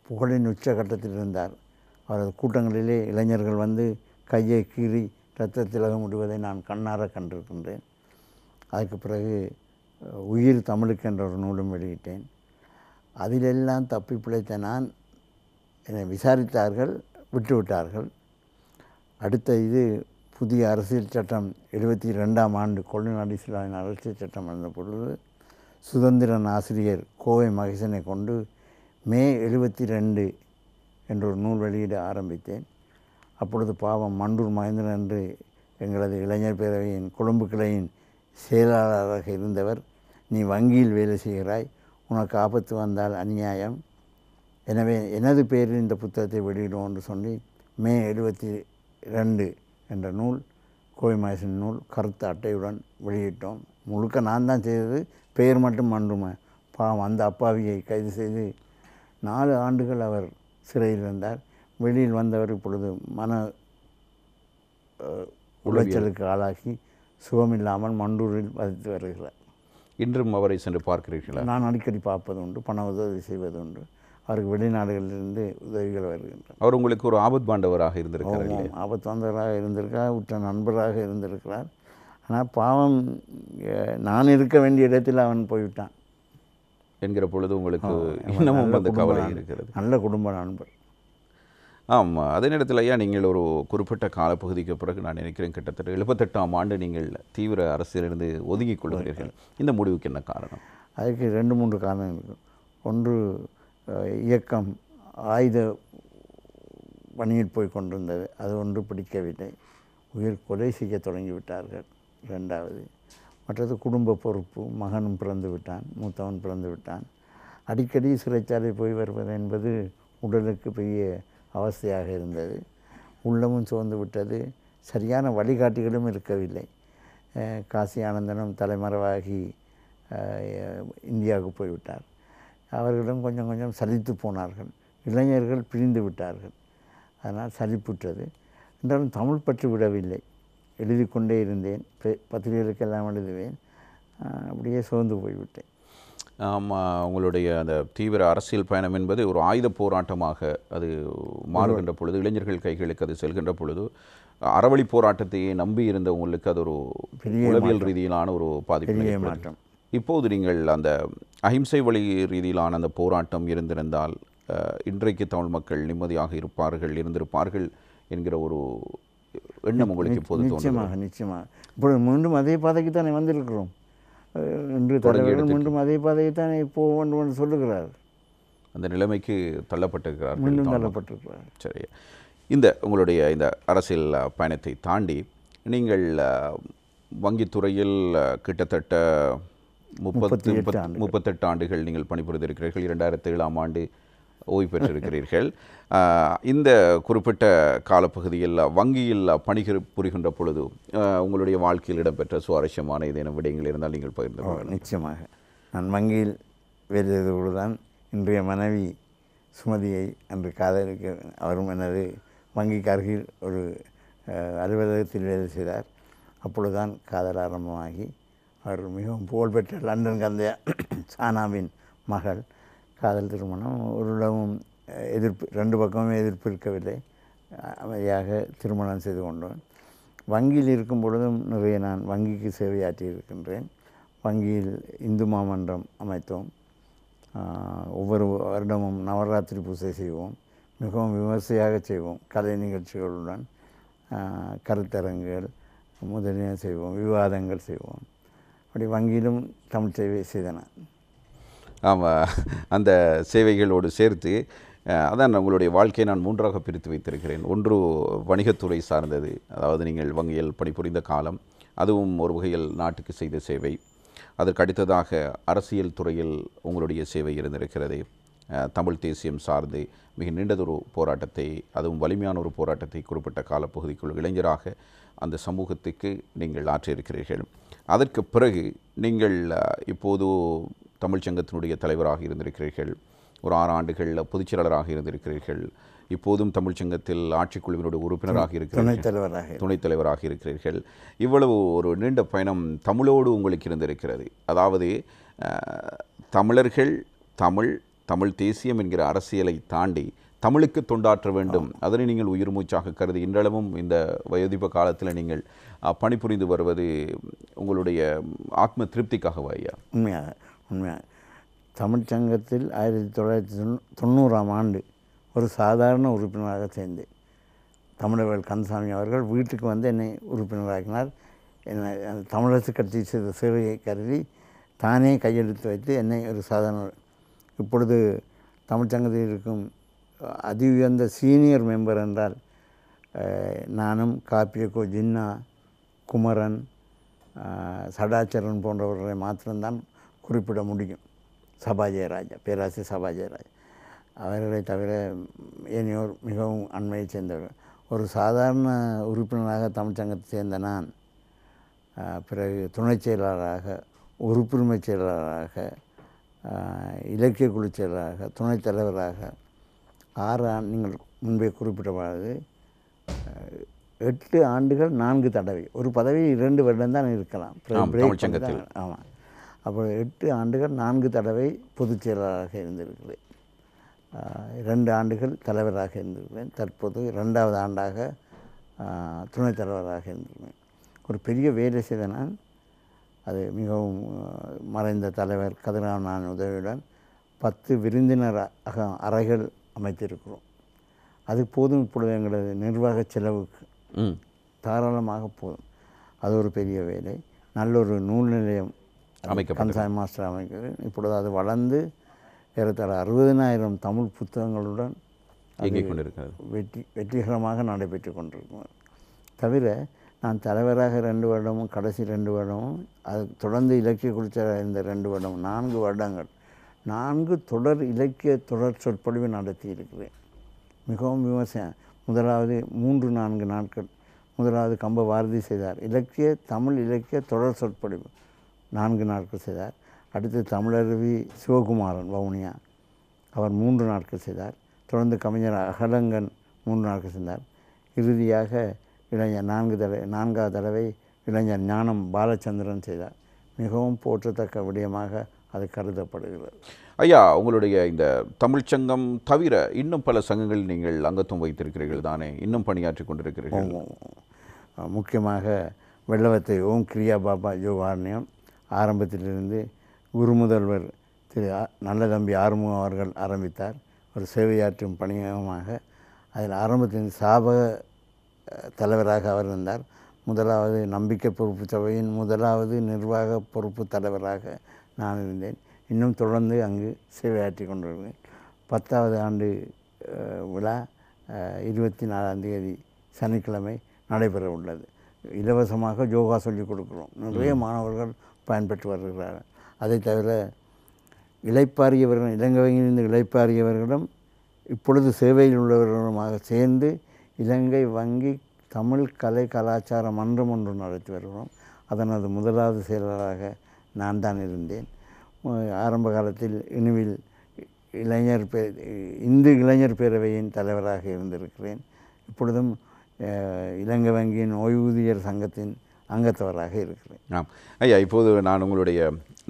புகழின் உச்சகட்டத்தில் இருந்தார். அவரது கூட்டங்களிலே இளைஞர்கள் வந்து கையை கீறி இரத்த திலகம் விடுவதை நான் கண்ணார கண்டிருக்கின்றேன். அதுக்கு பிறகு உயிர் தமிழுக்கு என்ற ஒரு நூலும் வெளியிட்டேன். அதிலெல்லாம் தப்பி பிழைத்த நான், என்னை விசாரித்தார்கள், விட்டுவிட்டார்கள். அடுத்த இது புதிய அரசியல் சட்டம் 72ஆம் ஆண்டு கொள்ளுநாடு இஸ்லாமின் அரசியல் சட்டம் வந்த பொழுது சுதந்திரன் ஆசிரியர் கோவை மகேசனை கொண்டு மே 72 என்ற ஒரு நூல் வெளியிட ஆரம்பித்தேன். அப்பொழுது பாவம் மண்டூர் மகேந்திரன் என்று எங்களது இளைஞர் பேரவையின் கொழும்பு கிளையின் செயலாளராக இருந்தவர், நீ வங்கியில் வேலை செய்கிறாய், உனக்கு ஆபத்து வந்தால் அநியாயம், எனவே எனது பேரில் இந்த புத்தகத்தை வெளியிடுவோம் என்று சொல்லி மே 72 என்ற நூல், கோவை மகேசன் நூல், கருத்து அட்டையுடன் வெளியிட்டோம். முழுக்க நான் தான் செய்தது, பெயர் மட்டும் மண்டுமை. பாவம் அந்த அப்பாவியை கைது செய்து 4 ஆண்டுகள் அவர் சிறையில் இருந்தார். வெளியில் வந்தவர் இப்பொழுது மன உளைச்சலுக்கு ஆளாகி சுகமில்லாமல் மண்டூரில் வசித்து வருகிறார். இன்றும் அவரை சென்று பார்க்கிறீர்களா? நான் அடிக்கடி பார்ப்பது உண்டு, பண உதவி செய்வது உண்டு. அவருக்கு வெளிநாடுகளிலிருந்து உதவிகள் வருகின்றன. அவர் உங்களுக்கு ஒரு ஆபத் பாண்டவராக இருந்திருக்கிறார். ஆபத்து வந்தவராக இருந்திருக்கார், உற்ற நண்பராக இருந்திருக்கிறார். ஆனால் பாவம், நான் இருக்க வேண்டிய இடத்தில் அவன் போய்விட்டான் என்கிற பொழுது உங்களுக்கு இன்னமும் அந்த கவலை இருக்கிறது. நல்ல குடும்ப நண்பர். ஆமாம். அதே நேரத்தில் ஐயா, நீங்கள் ஒரு குறிப்பிட்ட காலப்பகுதிக்கு பிறகு நான் நினைக்கிறேன் கிட்டத்தட்ட 78ஆம் ஆண்டு நீங்கள் தீவிர அரசியலிருந்து ஒதுங்கிக் கொள்கிறீர்கள். இந்த முடிவுக்கு என்ன காரணம்? அதுக்கு 2-3 காரணம் இருக்குது. ஒன்று, இயக்கம் ஆயுத பணியில் போய் கொண்டிருந்தது, அது ஒன்று பிடிக்கவில்லை. உயிர் கொலை செய்ய தொடங்கிவிட்டார்கள். 2வது, மற்றது குடும்ப பொறுப்பு. மகனும் பிறந்து விட்டான், மூத்தவன் பிறந்து விட்டான். அடிக்கடி சிறைச்சாலை போய் வருவது என்பது உடலுக்கு பெரிய அவஸ்தையாக இருந்தது. உள்ளமும் சோர்ந்து விட்டது. சரியான வழிகாட்டிகளும் இருக்கவில்லை. காசி ஆனந்தனும் தலைமறைவாகி இந்தியாவுக்கு போய்விட்டார். அவர்களும் கொஞ்சம் கொஞ்சம் சலித்து போனார்கள். இளைஞர்கள் பிரிந்து விட்டார்கள். அதனால் சலிப்புற்றது. என்றாலும் தமிழ் பற்றி விடவில்லை. எழுதி கொண்டே இருந்தேன். பத்திரிகைகளுக்கெல்லாம் எழுதுவேன். அப்படியே சோர்ந்து போய்விட்டேன். உங்களுடைய அந்த தீவிர அரசியல் பயணம் என்பது ஒரு ஆயுத போராட்டமாக அது மாறுகின்ற பொழுது, இளைஞர்கள் கைகளுக்கு அது செல்கின்ற பொழுது, அறவழி போராட்டத்தையே நம்பி இருந்த உங்களுக்கு அது ஒரு உளவியல் ரீதியிலான ஒரு பாதிப்பு மாற்றம். இப்போது நீங்கள் அந்த அஹிம்சை வழி ரீதியிலான அந்த போராட்டம் இருந்திருந்தால் இன்றைக்கு தமிழ் மக்கள் நிம்மதியாக இருந்திருப்பார்கள் என்கிற ஒரு எண்ணம் உங்களுக்கு இப்போது நிச்சயமாக இப்பொழுது மீண்டும் அதே பாதைக்கு தானே வந்திருக்கிறோம். இன்று தலைவர்கள் மீண்டும் அதே பாதையை தானே போக வேண்டும் என்று சொல்லுகிறார். அந்த நிலைமைக்கு தள்ளப்பட்டிருக்கிறார்கள். மீண்டும் தள்ளப்பட்டிருக்கிறார். சரி, இந்த உங்களுடைய இந்த அரசியல் பயணத்தை தாண்டி நீங்கள் வங்கித்துறையில் கிட்டத்தட்ட 38 ஆண்டுகள் நீங்கள் பணிபுரிந்திருக்கிறீர்கள். 2007ஆம் ஆண்டு ஓய்வு பெற்றிருக்கிறீர்கள். இந்த குறிப்பிட்ட காலப்பகுதியில் வங்கியில் புரிகின்ற பொழுது உங்களுடைய வாழ்க்கையில் இடம்பெற்ற சுவாரஸ்யமான ஏதேனும் விடயங்கள் இருந்தால் நீங்கள் பகிர்ந்து கொள்ளுங்கள். நிச்சயமாக. நான் வங்கியில் வேலை செய்தபோது தான் இன்றைய மனைவி சுமதியை அன்று காதலிக்க அவரும் எனது வங்கிக்கு அருகில் ஒரு அலுவலகத்தில் வேலை செய்தார். அப்பொழுதுதான் காதல் ஆரம்பமாகி அவர் மிகவும் புகழ்பெற்ற லண்டன் கந்தைய சானாவின் மகள். காதல் திருமணம் ஒருடமும் ரெண்டு பக்கமும் எதிர்ப்பு இருக்கவில்லை. அமைதியாக திருமணம் செய்து கொண்டோம். வங்கியில் இருக்கும் பொழுதும் நிறைய நான் வங்கிக்கு சேவையாற்றி இருக்கின்றேன். வங்கியில் இந்து மாமன்றம் அமைத்தோம். ஒவ்வொரு வருடமும் நவராத்திரி பூஜை செய்வோம். மிகவும் விமர்சையாக செய்வோம். கலை நிகழ்ச்சிகளுடன் கருத்தரங்குகள் முதலியம் செய்வோம், விவாதங்கள் செய்வோம். அப்படி வங்கியிலும் தமிழ் சேவை செய்தன. ஆமாம், அந்த சேவைகளோடு சேர்த்து அதான் உங்களுடைய வாழ்க்கையை நான் 3ஆக பிரித்து வைத்திருக்கிறேன். ஒன்று வணிகத்துறை சார்ந்தது, அதாவது நீங்கள் வங்கியில் பணிபுரிந்த காலம், அதுவும் ஒரு வகையில் நாட்டுக்கு செய்த சேவை. அதற்கு அடுத்ததாக அரசியல் துறையில் உங்களுடைய சேவை இருந்திருக்கிறது. தமிழ் தேசியம் சார்ந்து மிக நீண்டதொரு போராட்டத்தை, அதுவும் வலிமையான ஒரு போராட்டத்தை குறிப்பிட்ட காலப்பகுதிக்குள் இளைஞராக அந்த சமூகத்துக்கு நீங்கள் ஆற்றியிருக்கிறீர்கள். அதற்கு பிறகு நீங்கள் இப்போது தமிழ்ச்சங்கத்தினுடைய தலைவராக இருந்திருக்கிறீர்கள். ஒரு 6 ஆண்டுகள் பொதுச்செயலாளராக இருந்திருக்கிறீர்கள். இப்போதும் தமிழ்ச்சங்கத்தில் ஆட்சிக்குழுவினுடைய உறுப்பினராக இருக்கிறீர்கள், துணைத் தலைவராக இருக்கிறீர்கள். இவ்வளவு ஒரு நீண்ட பயணம் தமிழோடு உங்களுக்கு இருந்திருக்கிறது. அதாவது தமிழர்கள் தமிழ் தேசியம் என்கிற அரசியலை தாண்டி தமிழுக்கு தொண்டாற்ற வேண்டும், அதனை நீங்கள் உயிர் மூச்சாக கருதி இன்றளவும் இந்த வயோதிப காலத்தில் நீங்கள் பணிபுரிந்து வருவது உங்களுடைய ஆத்ம திருப்திக்காகவா ஐயா? உண்மையாக தமிழ்ச்சங்கத்தில் 1990ஆம் ஆண்டு ஒரு சாதாரண உறுப்பினராக சேர்ந்தேன். தமிழர்கள் கந்தசாமி அவர்கள் வீட்டுக்கு வந்து என்னை உறுப்பினராக்கினார். என்னை தமிழரசு கட்சி செய்த சேவையை கருதி தானே கையெழுத்து வைத்து என்னை ஒரு சாதாரண, இப்பொழுது தமிழ்ச்சங்கத்தில் இருக்கும் அதி உயர்ந்த சீனியர் மெம்பர் என்றால் நானும் காப்பியக்கோ ஜின்னா, குமரன், சடாச்சரன் போன்றவர்களை மாத்திரம்தான் குறிப்பிட முடியும். சபாஜயராஜா, பேராசிரியர் சபாஜயராஜா அவர்களை தவிர ஏனையோர் மிகவும் அண்மையை சேர்ந்தவர்கள். ஒரு சாதாரண உறுப்பினராக தமிழ்ச்சங்கத்தை சேர்ந்த நான் பிறகு துணைச் செயலாளராக, உறுப்புரிமை செயலாளராக, இலக்கிய குழு செயலராக, துணைத் தலைவராக 6 நீங்கள் முன்பே குறிப்பிட்டவாறு 8 ஆண்டுகள் 4 தடவை, ஒரு பதவி 2 வருடம்தான் இருக்கலாம். ஆமாம், அப்போ 8 ஆண்டுகள் 4 தடவை பொதுச் செயலாளராக இருந்திருக்கிறேன். 2 ஆண்டுகள் தலைவராக இருந்திருக்கிறேன். தற்போது 2வது ஆண்டாக துணைத் தலைவராக இருந்திருக்கிறேன். ஒரு பெரிய வேலை செய்த நான், அது மிகவும் மறைந்த தலைவர் கதிராமன் உதவியுடன் 10 விருந்தினர் அறைகள் அமைத்திருக்கிறோம். அது போதும். இப்பொழுது எங்களது நிர்வாக செலவுக்கு தாராளமாக போதும். அது ஒரு பெரிய வேலை. நல்லொரு நூல் நிலையம் கந்தசாமி மாஸ்டர் அமைக்கிறது. இப்பொழுது அது வளர்ந்து ஏறத்தாழ 60,000 தமிழ் புத்தகங்களுடன் வெற்றிகரமாக நடைபெற்று கொண்டிருக்கும். தவிர நான் தலைவராக 2 வருடமும் கடைசி 2 வருடமும் அது தொடர்ந்து இலக்கிய குழுச்சராக இருந்த 2 வருடமும் 4 வருடங்கள் 4 தொடர் இலக்கிய தொடர் சொற்பொழிவு நடத்தி இருக்கிறேன். மிகவும் விமர்சனம். முதலாவது 3-4 நாட்கள் முதலாவது கம்ப பாரதி செய்தார். தமிழ் இலக்கிய தொடர் சொற்பொழிவு 4 நாட்கள் செய்தார். அடுத்து தமிழருவி சிவகுமாரன் வவுனியா, அவர் 3 நாட்கள் செய்தார். தொடர்ந்து கவிஞர் அகலங்கன் 3 நாட்கள் செய்தார். இறுதியாக இளைஞர் 4வது தடவை இளைஞர் ஞானம் பாலச்சந்திரன் செய்தார். மிகவும் போற்றத்தக்க விடயமாக அது கருதப்படுகிறது. ஐயா, உங்களுடைய இந்த தமிழ்ச்சங்கம் தவிர இன்னும் பல சங்கங்கள் நீங்கள் அங்கத்துவம் வைத்திருக்கிறீர்கள் தானே? இன்னும் பணியாற்றி கொண்டிருக்கிறீர்கள். முக்கியமாக வெள்ளவத்தை ஓம் கிரியா பாபா யோகாரண்யம் ஆரம்பத்திலிருந்து குருமுதல்வர் திரு நல்லதம்பி ஆறுமுகம் அவர்கள் ஆரம்பித்தார். ஒரு சேவையாற்றும் பணியகமாக அதில் ஆரம்பத்தின் சாபக தலைவராக அவர் இருந்தார். முதலாவது நம்பிக்கை பொறுப்பு சபையின் முதலாவது நிர்வாக பொறுப்பு தலைவராக நான் இருந்தேன். இன்னும் தொடர்ந்து அங்கு சேவையாற்றி கொண்டிருந்தேன். 10வது ஆண்டு விழா 24ஆம் தேதி சனிக்கிழமை நடைபெற உள்ளது. இலவசமாக யோகா சொல்லிக் கொடுக்குறோம். நிறைய மாணவர்கள் பயன்பெற்று வருகிறார்கள். அதை தவிர இளைப்பாறியவர்கள், இலங்கையிலிருந்து இளைப்பாறியவர்களும் இப்பொழுது சேவையில் உள்ளவர்களுமாக சேர்ந்து இலங்கை வங்கி தமிழ் கலை கலாச்சார மன்றம் ஒன்று நடத்தி வருகிறோம். அதனது முதலாவது செயலராக நான் தான் இருந்தேன். ஆரம்ப காலத்தில் இணுவில் இந்து இளைஞர் பேரவையின் தலைவராக இருந்திருக்கிறேன். இப்பொழுதும் இலங்கை வங்கியின் ஓய்வூதியர் சங்கத்தின் அங்கத்தவராக இருக்கிறேன். ஐயா, இப்போது நான் உங்களுடைய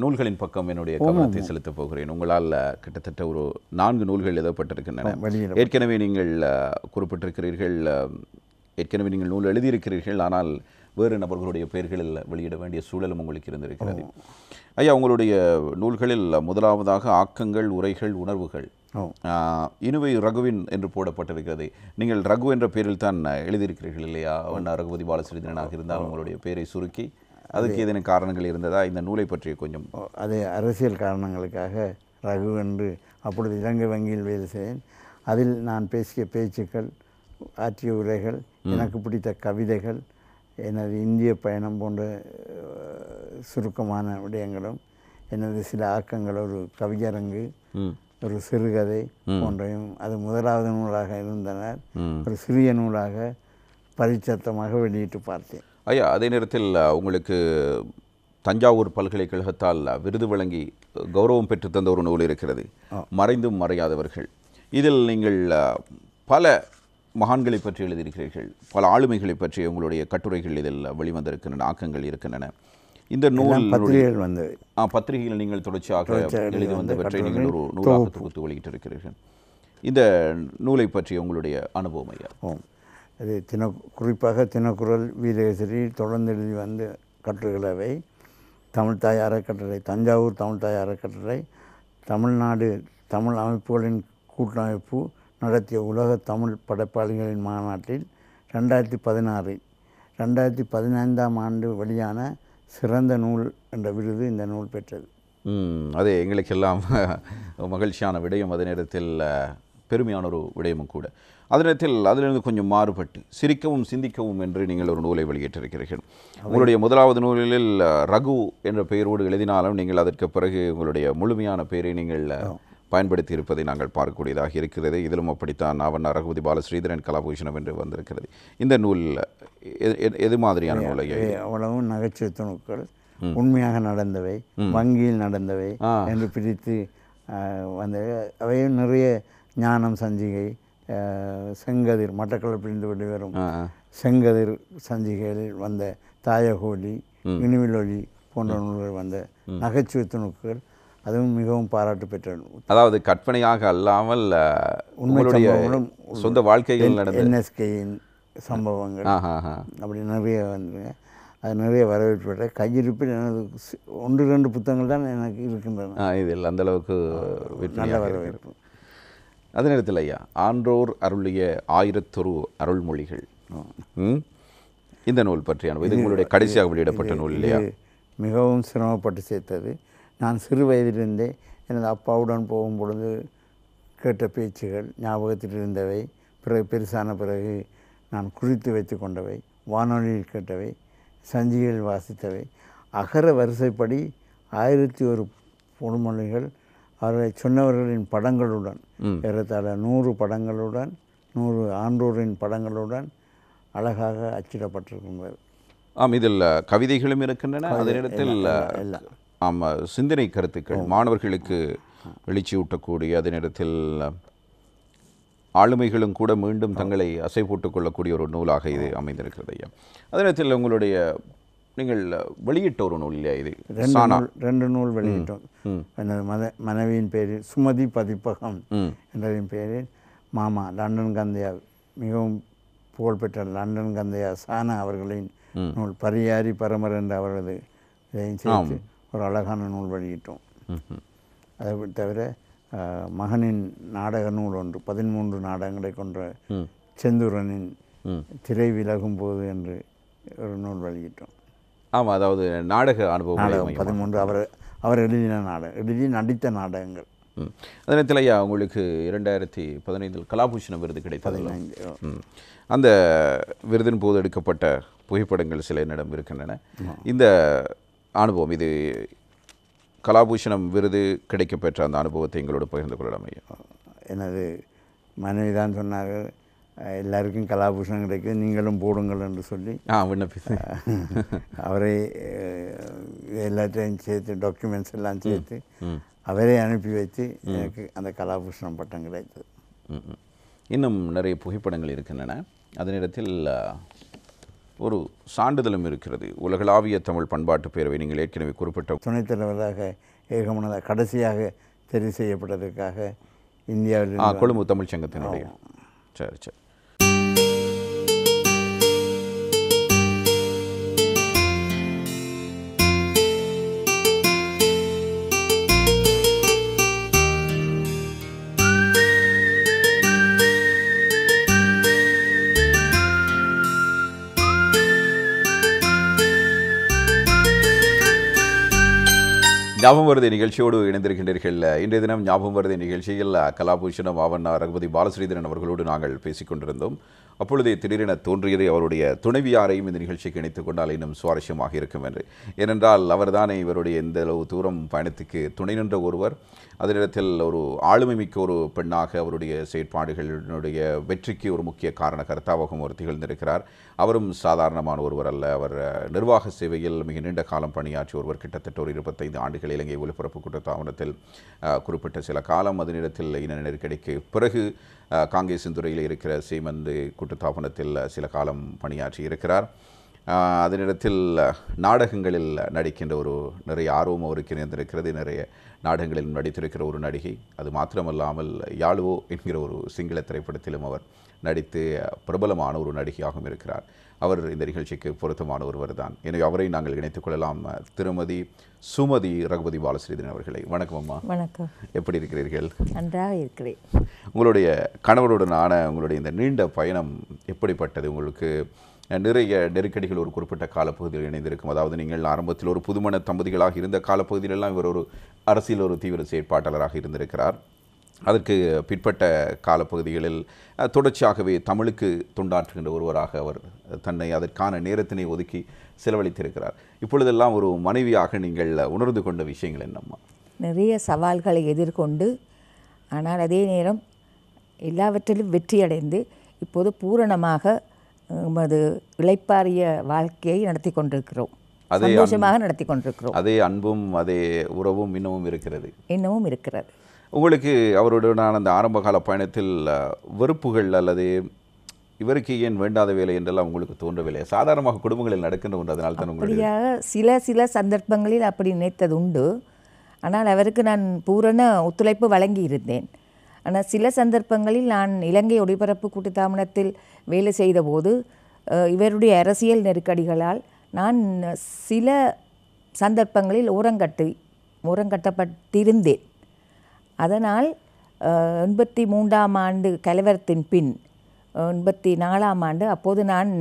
நூல்களின் பக்கம் என்னுடைய கவனத்தை செலுத்தப் போகிறேன். உங்களால் கிட்டத்தட்ட ஒரு 4 நூல்கள் எழுதப்பட்டிருக்கின்றன. ஏற்கனவே நீங்கள் குறிப்பிட்டிருக்கிறீர்கள், ஏற்கனவே நீங்கள் நூல் எழுதியிருக்கிறீர்கள், ஆனால் வேறு நபர்களுடைய பெயர்களில் வெளியிட வேண்டிய சூழலும் உங்களுக்கு இருந்திருக்கிறது. ஐயா, உங்களுடைய நூல்களில் முதலாவதாக ஆக்கங்கள், உரைகள், உணர்வுகள் இனுவை ரகுவின் என்று போடப்பட்டிருக்கிறது. நீங்கள் ரகு என்ற பெயரில் தான் எழுதியிருக்கிறீர்கள் இல்லையா? ரகுபதி பாலஸ்ரீதரனாக இருந்தால் உங்களுடைய பெயரை சுருக்கி அதுக்கு ஏதேனும் காரணங்கள் இருந்ததா? இந்த நூலை பற்றிய கொஞ்சம். அது அரசியல் காரணங்களுக்காக ரகு என்று அப்பொழுது இலங்கை வங்கியில் வேலை செய்தேன். அதில் நான் பேசிய பேச்சுக்கள், ஆற்றிய உரைகள், எனக்கு பிடித்த கவிதைகள், எனது இந்திய பயணம் போன்ற சுருக்கமான விடயங்களும், எனது சில ஆக்கங்கள், ஒரு கவியரங்கு, ஒரு சிறுகதை போன்றையும் அது முதலாவது நூலாக இருந்தனர். ஒரு சிறிய நூலாக பரிச்சத்தமாக வெளியிட்டு பார்த்தேன். ஐயா, அதே நேரத்தில் உங்களுக்கு தஞ்சாவூர் பல்கலைக்கழகத்தால் விருது வழங்கி கௌரவம் பெற்று தந்த ஒரு நூல் இருக்கிறது, மறைந்தும் மறையாதவர்கள். இதில் நீங்கள் பல மகான்களை பற்றி எழுதியிருக்கிறீர்கள், பல ஆளுமைகளை பற்றி உங்களுடைய கட்டுரைகள் இதில் வெளிவந்திருக்கின்றன, ஆக்கங்கள் இருக்கின்றன. இந்த நூல் பத்திரிகைகள் வந்து பத்திரிகையில் நீங்கள் தொடர்ச்சியாக எழுதி வந்தவற்றை நீங்கள் ஒரு நூலாக தொகுத்து வெளியிட்டிருக்கிறீர்கள். இந்த நூலை பற்றி உங்களுடைய அனுபவம் ஐயா? அது குறிப்பாக தினக்குரல், வீரகேசரி தொடர்ந்து எழுதி வந்த கட்டுரைகளவை. தமிழ்தாய் அறக்கட்டளை, தஞ்சாவூர் தமிழ்தாய் அறக்கட்டளை, தமிழ்நாடு தமிழ் அமைப்புகளின் கூட்டமைப்பு நடத்திய உலக தமிழ் படைப்பாளிகளின் மாநாட்டில் 2015ஆம் ஆண்டு வெளியான சிறந்த நூல் என்ற விருது இந்த நூல் பெற்றது. அது எங்களுக்கெல்லாம் மகிழ்ச்சியான விடயம், அதே நேரத்தில் பெருமையான ஒரு விடயமும் கூட. அதே நேரத்தில் அதிலிருந்து கொஞ்சம் மாறுபட்டு சிரிக்கவும் சிந்திக்கவும் என்று நீங்கள் ஒரு நூலை வெளியிட்டிருக்கிறீர்கள். உங்களுடைய முதலாவது நூலில் ரகு என்ற பெயரோடு எழுதினாலும் நீங்கள் அதற்கு பிறகு உங்களுடைய முழுமையான பெயரை நீங்கள் பயன்படுத்தி இருப்பதை நாங்கள் பார்க்கக்கூடியதாக இருக்கிறது. இதிலும் அப்படித்தான் ரகுபதி பாலஸ்ரீதரன் கலாபூஷணம் என்று வந்திருக்கிறது. இந்த நூல் எது மாதிரியான நூலை? அவ்வளவும் நகைச்சுவை துணுக்கள், உண்மையாக நடந்தவை, வங்கியில் நடந்தவை என்று பிரித்து வந்த அவையும் நிறைய ஞானம் சஞ்சிகை, செங்கதிர், மட்டக்களப்பிலிருந்து வெளிவரும் செங்கதிர் சஞ்சிகைகளில் வந்த தாயகோலி, இணுவிலொலி போன்ற நூல்கள் வந்த நகைச்சுவை துணுக்குகள், அதுவும் மிகவும் பாராட்டு பெற்ற. அதாவது கற்பனையாக அல்லாமல் உங்களுடைய சொந்த வாழ்க்கையில் நடந்த என்எஸ்கேயின் சம்பவங்கள் அப்படி நிறைய வந்துங்க. அது நிறைய வரவேற்பு பெற்ற. கையிருப்பில் எனது 1-2 புத்தகங்கள் தான் எனக்கு இருக்கின்றன. இதில் அந்தளவுக்கு நல்ல வரவேற்பு. அதே நேரத்தில் ஐயா, ஆன்றோர் அருளிய 1001 அருள்மொழிகள், இந்த நூல் பற்றியான இது உங்களுடைய கடைசியாக வெளியிடப்பட்ட நூல் இல்லையா? மிகவும் சிரமப்பட்டு சேர்த்தது. நான் சிறு வயதிலிருந்தே எனது அப்பாவுடன் போகும் பொழுது கேட்ட பேச்சுகள் ஞாபகத்தில் இருந்தவை. பிறகு பெருசான பிறகு நான் குறித்து வைத்து கொண்டவை, வானொலியில் கேட்டவை, சஞ்சிகையில் வாசித்தவை, அகர வரிசைப்படி 1001 பொன்மொழிகள் அவர்களை சொன்னவர்களின் படங்களுடன், ஏறத்தாழ 100 படங்களுடன், 100 ஆன்றோரின் படங்களுடன் அழகாக அச்சிடப்பட்டிருக்கின்றது. இதில் கவிதைகளும் இருக்கின்றன, அதே நேரத்தில் சிந்தனை கருத்துக்கள், மாணவர்களுக்கு எழுச்சியூட்டக்கூடிய, அதே நேரத்தில் ஆளுமைகளும் கூட மீண்டும் தங்களை அசை போட்டுக் கொள்ளக்கூடிய ஒரு நூலாக இது அமைந்திருக்கிறது ஐயா. அதே நேரத்தில் உங்களுடைய நீங்கள் வெளியிட்ட ஒரு நூல் இல்லையா? இது 2 நூல் வெளியிட்டோம். எனது மனைவியின் பேரில் சுமதி பதிப்பகம் என்றதின் பேரில் மாமா லண்டன் கந்தையா, மிகவும் புகழ்பெற்ற லண்டன் கந்தையா சானா அவர்களின் நூல் பரியாரி பரமர் என்ற அவரது இதையும் சேர்த்து ஒரு அழகான நூல் வெளியிட்டோம். அதை தவிர மகனின் நாடக நூல் ஒன்று, 13 நாடகங்களை கொன்ற செந்தூரனின் திரை விலகும் போது என்று ஒரு நூல் வெளியிட்டோம். அதாவது நாடக அனுபவம் 13 அவர் எழுதின நாடகம், எழுதி நடித்த நாடகங்கள். அதே நேரத்தில் ஐயா உங்களுக்கு 2015 கலாபூஷணம் விருது கிடைத்தது. 15. அந்த விருதின் போது எடுக்கப்பட்ட புகைப்படங்கள் சில என்னிடம் இருக்கின்றன. இந்த அனுபவம், இது கலாபூஷணம் விருது கிடைக்கப்பெற்ற அந்த அனுபவத்தை எங்களோடு பகிர்ந்து கொள்ளலாம் ஐயா. எனது மனைவி தான் சொன்னார்கள், எல்லாருக்கும் கலாபூஷணம் கிடைக்குது, நீங்களும் போடுங்கள் என்று சொல்லி விண்ணப்பி அவரை எல்லாத்தையும் சேர்த்து டாக்குமெண்ட்ஸ் எல்லாம் சேர்த்து அவரே அனுப்பி வைத்து எனக்கு அந்த கலாபூஷணம் பட்டம் கிடைத்தது. இன்னும் நிறைய புகைப்படங்கள் இருக்கின்றன. அதே நேரத்தில் ஒரு சான்றிதழும் இருக்கிறது. உலகளாவிய தமிழ் பண்பாட்டு பேரவை, நீங்கள் ஏற்கனவே குறிப்பிட்ட துணைத் தலைவராக ஏகமனதாக கடைசியாக தெரிவு செய்யப்பட்டதற்காக இந்தியாவில் கொழும்பு தமிழ் சங்கத்தினுடைய. சரி சரி. ஞாபகம் வருதை நிகழ்ச்சியோடு இணைந்திருக்கின்றீர்கள். இன்றைய தினம் ஞாபகம் வருதை நிகழ்ச்சியில் கலாபூஷணம் ஆவண்ணா ரகுபதி பாலஸ்ரீதரன் அவர்களோடு நாங்கள் பேசிக் கொண்டிருந்தோம். அப்பொழுதே திடீரென தோன்றியது அவருடைய துணைவியாரையும் இந்த நிகழ்ச்சிக்கு இணைத்துக் கொண்டால் இன்னும் சுவாரஸ்யமாக இருக்கும் என்று. ஏனென்றால் அவர்தானே இவருடைய எந்த அளவு தூரம் பயணத்துக்கு துணை நின்ற ஒருவர். அதே நேரத்தில் ஒரு ஆளுமை மிக்க ஒரு பெண்ணாக அவருடைய செயற்பாடுகளினுடைய வெற்றிக்கு ஒரு முக்கிய காரணகர்த்தாவாகவும் அவர் திகழ்ந்திருக்கிறார். அவரும் சாதாரணமான ஒருவர் அல்ல. அவர் நிர்வாக சேவையில் மிக நீண்ட காலம் பணியாற்றிய ஒருவர். கிட்டத்தட்ட ஒரு 25 ஆண்டுகள் இலங்கை ஒலிபரப்பு கூட்டத்தாவனத்தில் குறிப்பிட்ட சில காலம். அதே நேரத்தில் இன நெருக்கடிக்கு பிறகு காங்கேசன் துறையில் இருக்கிற சீமந்து கூட்டுத்தாபனத்தில் சில காலம் பணியாற்றி இருக்கிறார். அதே நேரத்தில் நாடகங்களில் நடிக்கின்ற ஒரு நிறைய ஆர்வம் அவருக்கு இருந்திருக்கிறது. நிறைய நாடகங்களில் நடித்திருக்கிற ஒரு நடிகை. அது மாத்திரமல்லாமல் யாழுவோ என்கிற ஒரு சிங்கள திரைப்படத்திலும் அவர் நடித்து பிரபலமான ஒரு நடிகையாகவும் இருக்கிறார். அவர் இந்த நிகழ்ச்சிக்கு பொருத்தமான ஒருவர் தான். எனவே அவரை நாங்கள் இணைத்துக் கொள்ளலாம். திருமதி சுமதி ரகுபதி பாலஸ்ரீதரன் அவர்களை. வணக்கம் அம்மா. வணக்கம். எப்படி இருக்கிறீர்கள்? நன்றாக இருக்கிறேன். உங்களுடைய கணவருடனான உங்களுடைய இந்த நீண்ட பயணம் எப்படிப்பட்டது? உங்களுக்கு நிறைய நெருக்கடிகள் ஒரு குறிப்பிட்ட காலப்பகுதியில் இணைந்திருக்கும். அதாவது நீங்கள் ஆரம்பத்தில் ஒரு புதுமண தம்பதிகளாக இருந்த காலப்பகுதியிலெல்லாம் இவர் ஒரு அரசியல் ஒரு தீவிர செயற்பாட்டாளராக இருந்திருக்கிறார். அதற்கு பிற்பட்ட காலப்பகுதிகளில் தொடர்ச்சியாகவே தமிழுக்கு தொண்டாற்றுகின்ற ஒருவராக அவர் தன்னை அதற்கான நேரத்தினை ஒதுக்கி செலவழித்திருக்கிறார். இப்பொழுதெல்லாம் ஒரு மனைவியாக நீங்கள் உணர்ந்து கொண்ட விஷயங்கள் என்னம்மா? நிறைய சவால்களை எதிர்கொண்டு, ஆனால் அதே நேரம் எல்லாவற்றிலும் வெற்றியடைந்து இப்போது பூரணமாக நமது இளைப்பாறிய வாழ்க்கையை நடத்தி கொண்டிருக்கிறோம். சந்தோஷமாக நடத்தி கொண்டிருக்கிறோம். அதே அன்பும் அதே உறவும் இன்னமும் இருக்கிறது. உங்களுக்கு அவருடனான அந்த ஆரம்பகால பயணத்தில் வெறுப்புகள் அல்லது இவருக்கு ஏன் வேண்டாத வேலை என்றெல்லாம் உங்களுக்கு தோன்றவில்லை? சாதாரணமாக குடும்பங்களில் நடக்கின்ற ஒன்று. அதனால் தான் உங்களுக்கு சில சந்தர்ப்பங்களில் அப்படி நினைத்தது உண்டு. ஆனால் அவருக்கு நான் பூரண ஒத்துழைப்பு வழங்கி இருந்தேன். ஆனால் சில சந்தர்ப்பங்களில் நான் இலங்கை ஒளிபரப்பு கூட்டுத்தாபனத்தில் வேலை செய்தபோது இவருடைய அரசியல் நெருக்கடிகளால் நான் சில சந்தர்ப்பங்களில் ஓரங்கட்டப்பட்டிருந்தேன். அதனால் 83ஆம் ஆண்டு கலவரத்தின் பின் 84ஆம் ஆண்டு அப்போது நான்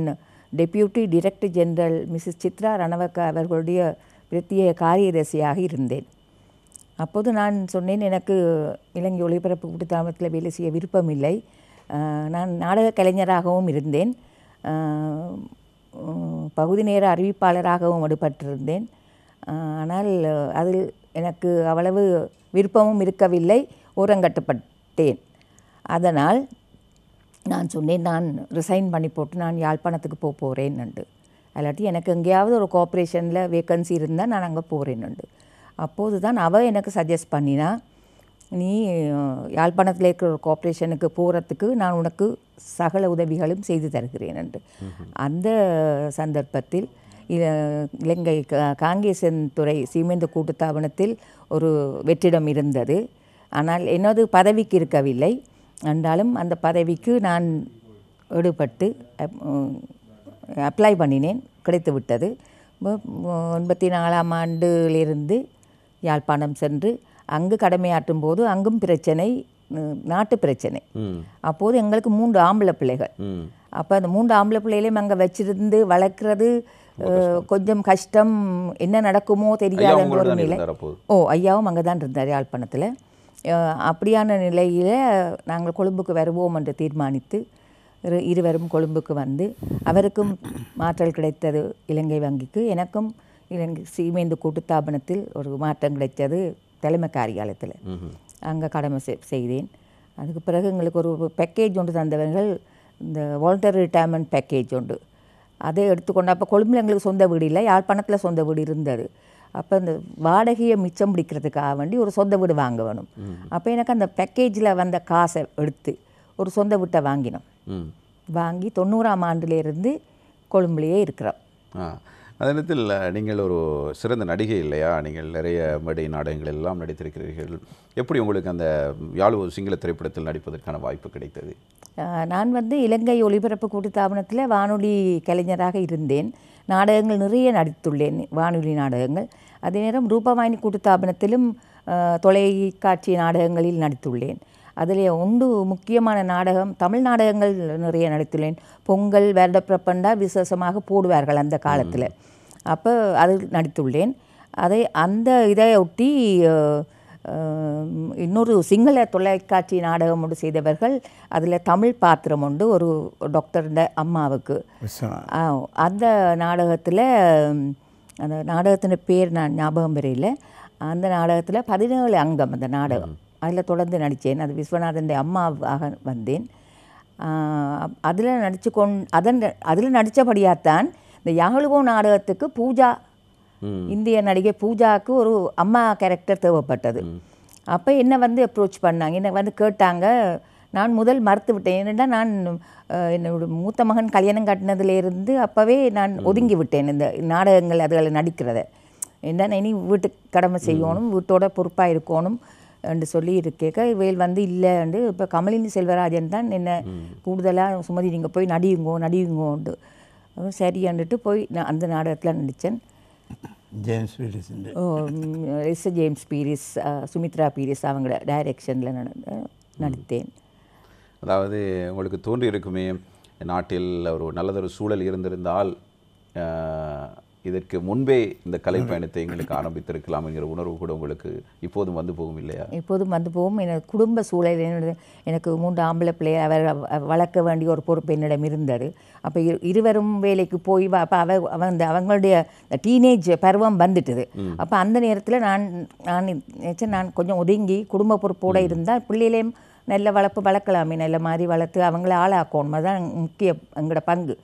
deputy director general Mrs Chitra Ranawaka அவர்களுடைய பிரத்யேக காரியதர்சியாக இருந்தேன். அப்போது நான் சொன்னேன், எனக்கு இலங்கை ஒளிபரப்பு கூட்டுத்தாபனத்தில் வேலை செய்ய விருப்பமில்லை. நான் நாடக கலைஞராகவும் இருந்தேன், பகுதி நேர அறிவிப்பாளராகவும் ஈடுபட்டிருந்தேன். ஆனால் அதில் எனக்கு அவ்வளவு விருப்பமும் இருக்கவில்லை, ஓரங்கட்டப்பட்டேன். அதனால் நான் சொன்னேன், நான் ரிசைன் பண்ணி போட்டு நான் யாழ்ப்பாணத்துக்கு போகிறேன் என்று. அல்லாட்டி எனக்கு எங்கேயாவது ஒரு கோஆப்ரேஷனில் வேக்கன்சி இருந்தால் நான் அங்கே போகிறேன்னு. அப்போது தான் அவள் எனக்கு சஜஸ்ட் பண்ணினா, நீ யாழ்ப்பாணத்தில் இருக்கிற ஒரு கோஆப்ரேஷனுக்கு போகிறதுக்கு நான் உனக்கு சகல உதவிகளும் செய்து தருகிறேன் என்று. அந்த சந்தர்ப்பத்தில் இலங்கை காங்கேசன் துறை சீமெந்து கூட்டுத்தாபனத்தில் ஒரு வெற்றிடம் இருந்தது. ஆனால் எனது பதவிக்கு இருக்கவில்லை. என்றாலும் அந்த பதவிக்கு நான் ஈடுபட்டு அப்ளை பண்ணினேன், கிடைத்து விட்டது. 84ஆம் ஆண்டிலிருந்து யாழ்ப்பாணம் சென்று அங்கு கடமையாற்றும் போது அங்கும் பிரச்சனை, நாட்டு பிரச்சனை. அப்போது எங்களுக்கு 3 ஆம்பளை பிள்ளைகள். அப்போ அந்த 3 ஆம்பளை பிள்ளைகளையும் அங்கே வச்சிருந்து வளர்க்குறது கொஞ்சம் கஷ்டம். என்ன நடக்குமோ தெரியாத ஒரு நிலை. ஐயாவும் அங்கே தான் இருந்தார் யாழ்ப்பாணத்தில். அப்படியான நிலையில் நாங்கள் கொழும்புக்கு வருவோம் என்று தீர்மானித்து இருவரும் கொழும்புக்கு வந்து அவருக்கும் மாற்றல் கிடைத்தது இலங்கை வங்கிக்கு, எனக்கும் இலங்கை சீமேந்து கூட்டுத்தாபனத்தில் ஒரு மாற்றம் கிடைத்தது தலைமை காரியாலயத்தில். அங்கே கடமை செய்தேன். அதுக்கு பிறகு எங்களுக்கு ஒரு பேக்கேஜ் ஒன்று தந்தவர்கள், இந்த வாலண்டரி ரிட்டையர்மெண்ட் பேக்கேஜ் உண்டு. அதை எடுத்துக்கொண்டு அப்போ கொழும்பில் எங்களுக்கு சொந்த வீடு இல்லை, யாழ்ப்பாணத்தில் சொந்த வீடு இருந்தது. அப்போ இந்த வாடகையை மிச்சம் பிடிக்கிறதுக்காக வேண்டி ஒரு சொந்த வீடு வாங்க வேணும். அப்போ எனக்கு அந்த பேக்கேஜில் வந்த காசை எடுத்து ஒரு சொந்த வீட்டை வாங்கினோம். வாங்கி 90ஆம் ஆண்டிலிருந்து கொழும்புலேயே இருக்கிறோம். அதே நேரத்தில் நீங்கள் ஒரு சிறந்த நடிகை இல்லையா? நீங்கள் நிறைய மேடை நாடகங்கள் எல்லாம் நடித்திருக்கிறீர்கள். எப்படி உங்களுக்கு அந்த யாழ் சிங்கள திரைப்படத்தில் நடிப்பதற்கான வாய்ப்பு கிடைத்தது? நான் இலங்கை ஒலிபரப்பு கூட்டுத்தாபனத்தில் வானொலி கலைஞராக இருந்தேன். நாடகங்கள் நிறைய நடித்துள்ளேன், வானொலி நாடகங்கள். அதே நேரம் ரூபவாயினி கூட்டுத்தாபனத்திலும் தொலைக்காட்சி நாடகங்களில் நடித்துள்ளேன். அதில் ஒன்று முக்கியமான நாடகம், தமிழ் நாடகங்கள் நிறைய நடித்துள்ளேன். பொங்கல் வருடப்பிரப்பண்டா விசேஷமாக போடுவார்கள் அந்த காலத்தில். அப்போ அதில் நடித்துள்ளேன். அந்த இதை ஒட்டி இன்னொரு சிங்கள தொலைக்காட்சி நாடகம் ஒன்று செய்தவர்கள். அதில் தமிழ் பாத்திரம் உண்டு, ஒரு டாக்டருடைய அம்மாவுக்கு. அந்த நாடகத்தில், அந்த நாடகத்தின் பேர் நான் ஞாபகம் வரையில், அந்த நாடகத்தில் 17 அங்கம் அந்த நாடகம். அதில் தொடர்ந்து நடித்தேன். அது விஸ்வநாதன் அம்மாவாக வந்தேன். அதில் நடித்தபடியாகத்தான் இந்த யாழுவோ நாடகத்துக்கு பூஜா, இந்திய நடிகை பூஜாவுக்கு ஒரு அம்மா கேரக்டர் தேவைப்பட்டது. அப்போ என்னை அப்ரோச் பண்ணாங்க, என்னை கேட்டாங்க. நான் முதல் மறுத்து விட்டேன். ஏனென்றால் நான் என்னோட மூத்த மகன் கல்யாணம் கட்டினதுலேருந்து அப்போவே நான் ஒதுங்கி விட்டேன் இந்த நாடகங்கள் அதுகளை நடிக்கிறத. என்னென்ன இனி வீட்டுக்கு கடமை செய்யணும், வீட்டோட பொறுப்பாக இருக்கணும் என்று சொல்லி இருக்கேக்க வேல் இல்லைண்டு இப்போ கமலினி செல்வராஜன் தான் என்ன கூடுதலாக சுமதி நீங்கள் போய் நடியுங்கோண்டு சரியாண்டுட்டு போய் நான் அந்த நாடகத்தில் நடித்தேன். ஜேம்ஸ் பீரிஸ், சுமித்ரா பீரிஸ் அவங்கள டைரக்ஷனில் நடித்தேன். அதாவது உங்களுக்கு தோன்றி இருக்குமே, நாட்டில் ஒரு நல்லதொரு சூழல் இருந்திருந்தால் இதற்கு முன்பே இந்த கலை பயணத்தை எங்களுக்கு ஆரம்பித்திருக்கலாம் என்கிற உணர்வு கூட உங்களுக்கு இப்போதும் வந்து போகும் இல்லையா? இப்போதும் வந்து போகும். எனக்கு குடும்ப சூழல், எனக்கு 3 ஆம்பளை பிள்ளையை வளர்க்க வேண்டிய ஒரு பொறுப்பு என்னிடம் இருந்தது. அப்போ இருவரும் வேலைக்கு போய் அப்போ அவங்களுடைய டீனேஜ் பருவம் வந்துட்டுது. அப்போ அந்த நேரத்தில் நான் கொஞ்சம் ஒதுங்கி குடும்ப பொறுப்போடு இருந்தால் பிள்ளைகளையும் நல்ல வளர்க்கலாமே, நல்ல மாதிரி வளர்த்து அவங்கள ஆளாக்கணும். அதுதான் முக்கிய எங்களோட பங்கு,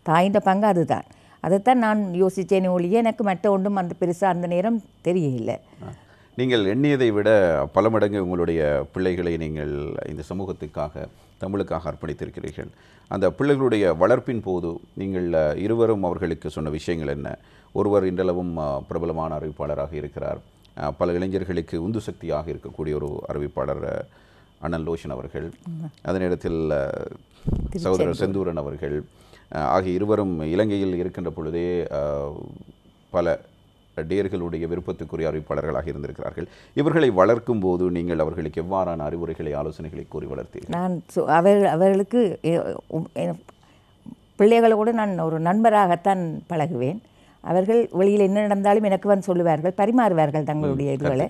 தாயின் பங்கு அதுதான். அதைத்தான் நான் யோசித்தேனே ஒழிய எனக்கு மற்ற ஒன்றும் அந்த பெருசாக அந்த நேரம் தெரியல. நீங்கள் எண்ணியதை விட பல மடங்கு உங்களுடைய பிள்ளைகளை நீங்கள் இந்த சமூகத்துக்காக, தமிழுக்காக அர்ப்பணித்திருக்கிறீர்கள். அந்த பிள்ளைகளுடைய வளர்ப்பின் போது நீங்கள் இருவரும் அவர்களுக்கு சொன்ன விஷயங்கள் என்ன? ஒருவர் இன்றளவும் பிரபலமான அறிவிப்பாளராக இருக்கிறார், பல இளைஞர்களுக்கு உந்து சக்தியாக இருக்கக்கூடிய ஒரு அறிவிப்பாளர் அண்ணன் லோஷன் அவர்கள், அதே நேரத்தில் சகோதரர் செந்தூரன் அவர்கள் ஆகிய இருவரும் இலங்கையில் இருக்கின்ற பொழுதே பல டேர்களுடைய விருப்பத்துக்குரிய அறிவிப்பாளர்களாக இருந்திருக்கிறார்கள். இவர்களை வளர்க்கும் போது நீங்கள் அவர்களுக்கு எவ்வாறான அறிவுரைகளை, ஆலோசனைகளை கூறி வளர்த்தீர்கள்? நான் அவர்களுக்கு பிள்ளைகளோடு நான் ஒரு நண்பராகத்தான் பழகுவேன். அவர்கள் வெளியில் என்ன நடந்தாலும் எனக்கு சொல்லுவார்கள், பரிமாறுவார்கள் தங்களுடைய இதுகளை.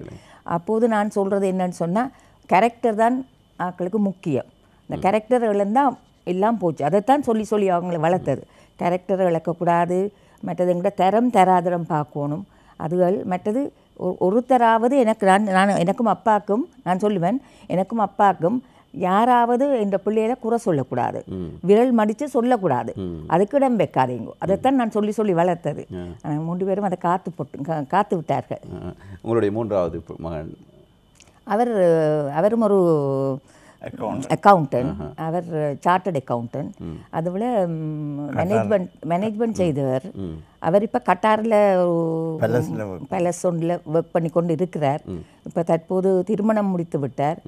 அப்போது நான் சொல்கிறது என்னன்னு சொன்னால், கேரக்டர் தான் ஆக்களுக்கு முக்கியம். இந்த கேரக்டர் இழந்தால் எல்லாம் போச்சு. அதைத்தான் சொல்லி அவங்கள வளர்த்தது. கேரக்டரை இழக்கக்கூடாது. மற்றது எங்கிட்ட தராதரம் பார்க்கணும். அதுகள் மற்றது ஒருத்தராவது எனக்கும் அப்பாவுக்கும் நான் சொல்லுவேன், எனக்கும் அப்பாவுக்கும் யாராவது இந்த பிள்ளைகளை குறை சொல்லக்கூடாது, விரல் மடித்து சொல்லக்கூடாது, அதுக்கு இடம் வைக்காதீங்க. அதைத்தான் நான் சொல்லி வளர்த்தது. 3 பேரும் அதை காத்து விட்டார்கள். உங்களுடைய 3வது மகன் அவரும் ஒரு அக்கௌண்டன்ட். அவர் சார்ட்டர்ட் அக்கௌண்டன்ட். அதுபோல் மேனேஜ்மெண்ட் செய்தவர். அவர் இப்போ கட்டாரில் பேலஸ் ஒன்றில் ஒர்க் பண்ணி கொண்டு இருக்கிறார். இப்போ தற்போது திருமணம் முடித்து விட்டார்.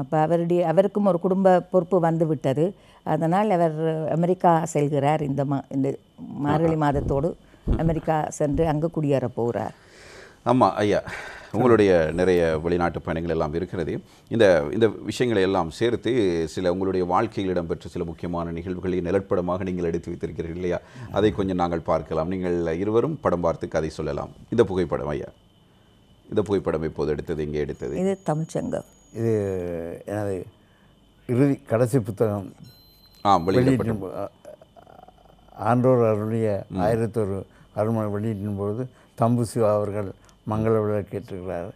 அப்போ அவருக்கும் ஒரு குடும்ப பொறுப்பு வந்து விட்டது. அதனால் அவர் அமெரிக்கா செல்கிறார். இந்த மார்கழி மாதத்தோடு அமெரிக்கா சென்று அங்கே குடியேற போகிறார். ஆமாம் ஐயா, உங்களுடைய நிறைய வெளிநாட்டு பயணங்கள் எல்லாம் இருக்கிறது. இந்த விஷயங்களை எல்லாம் சேர்த்து சில உங்களுடைய வாழ்க்கையில் இடம்பெற்ற சில முக்கியமான நிகழ்வுகளை நிலப்படமாக நீங்கள் எடுத்து வைத்திருக்கிறீர்கள் இல்லையா? அதை கொஞ்சம் நாங்கள் பார்க்கலாம். நீங்கள் இருவரும் படம் பார்த்து கதை சொல்லலாம். இந்த புகைப்படம் ஐயா, இந்த புகைப்படம் இப்போது எடுத்தது இங்கே எடுத்தது? இது தமிழ்ச்சங்கம். இது எனது இறுதி கடைசி புத்தகம் வெளியீட்டின் ஆன்றோர் அருளிய 1001 அருள்மொழி வெளியீட்டின் போது தம்பு சிவா அவர்கள் மங்கள விழா கேட்டிருக்கிறார்.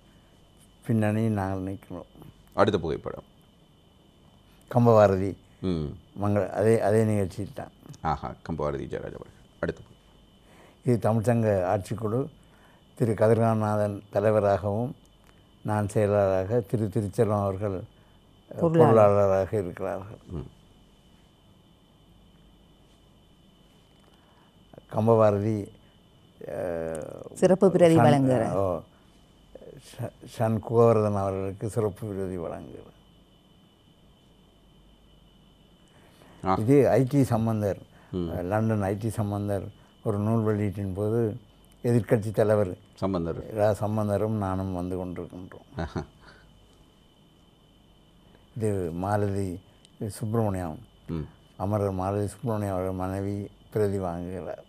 பின்னணியில் நாங்கள் நிற்கிறோம். அடுத்த புகைப்படம் கம்பபாரதி அதே நிகழ்ச்சியில் தான். கம்பபாரதி ஜெயராஜ் அவர்கள். அடுத்த இது தமிழ்ச்சங்க ஆட்சிக்குழு. திரு கதிர்காமநாதன் தலைவராகவும் நான் செயலாளராக, திரு திருச்செல்வம் அவர்கள் பொருளாளராக இருக்கிறார்கள். கம்பபாரதி சிறப்பு பிரதி வழங்குகிறார். ஷன் குகவர்தன் அவர்களுக்கு சிறப்பு விருதி வழங்குகிறார். இது ID Sambandar, London ID Sambandar ஒரு நூல் வெளியீட்டின் போது எதிர்க்கட்சி தலைவர் சம்பந்தரும் நானும் வந்து கொண்டிருக்கின்றோம். இது மாலதி சுப்பிரமணியம், அமரர் மாலதி சுப்பிரமணியம் அவர்கள் மனைவி பிரதி வாங்குகிறார்.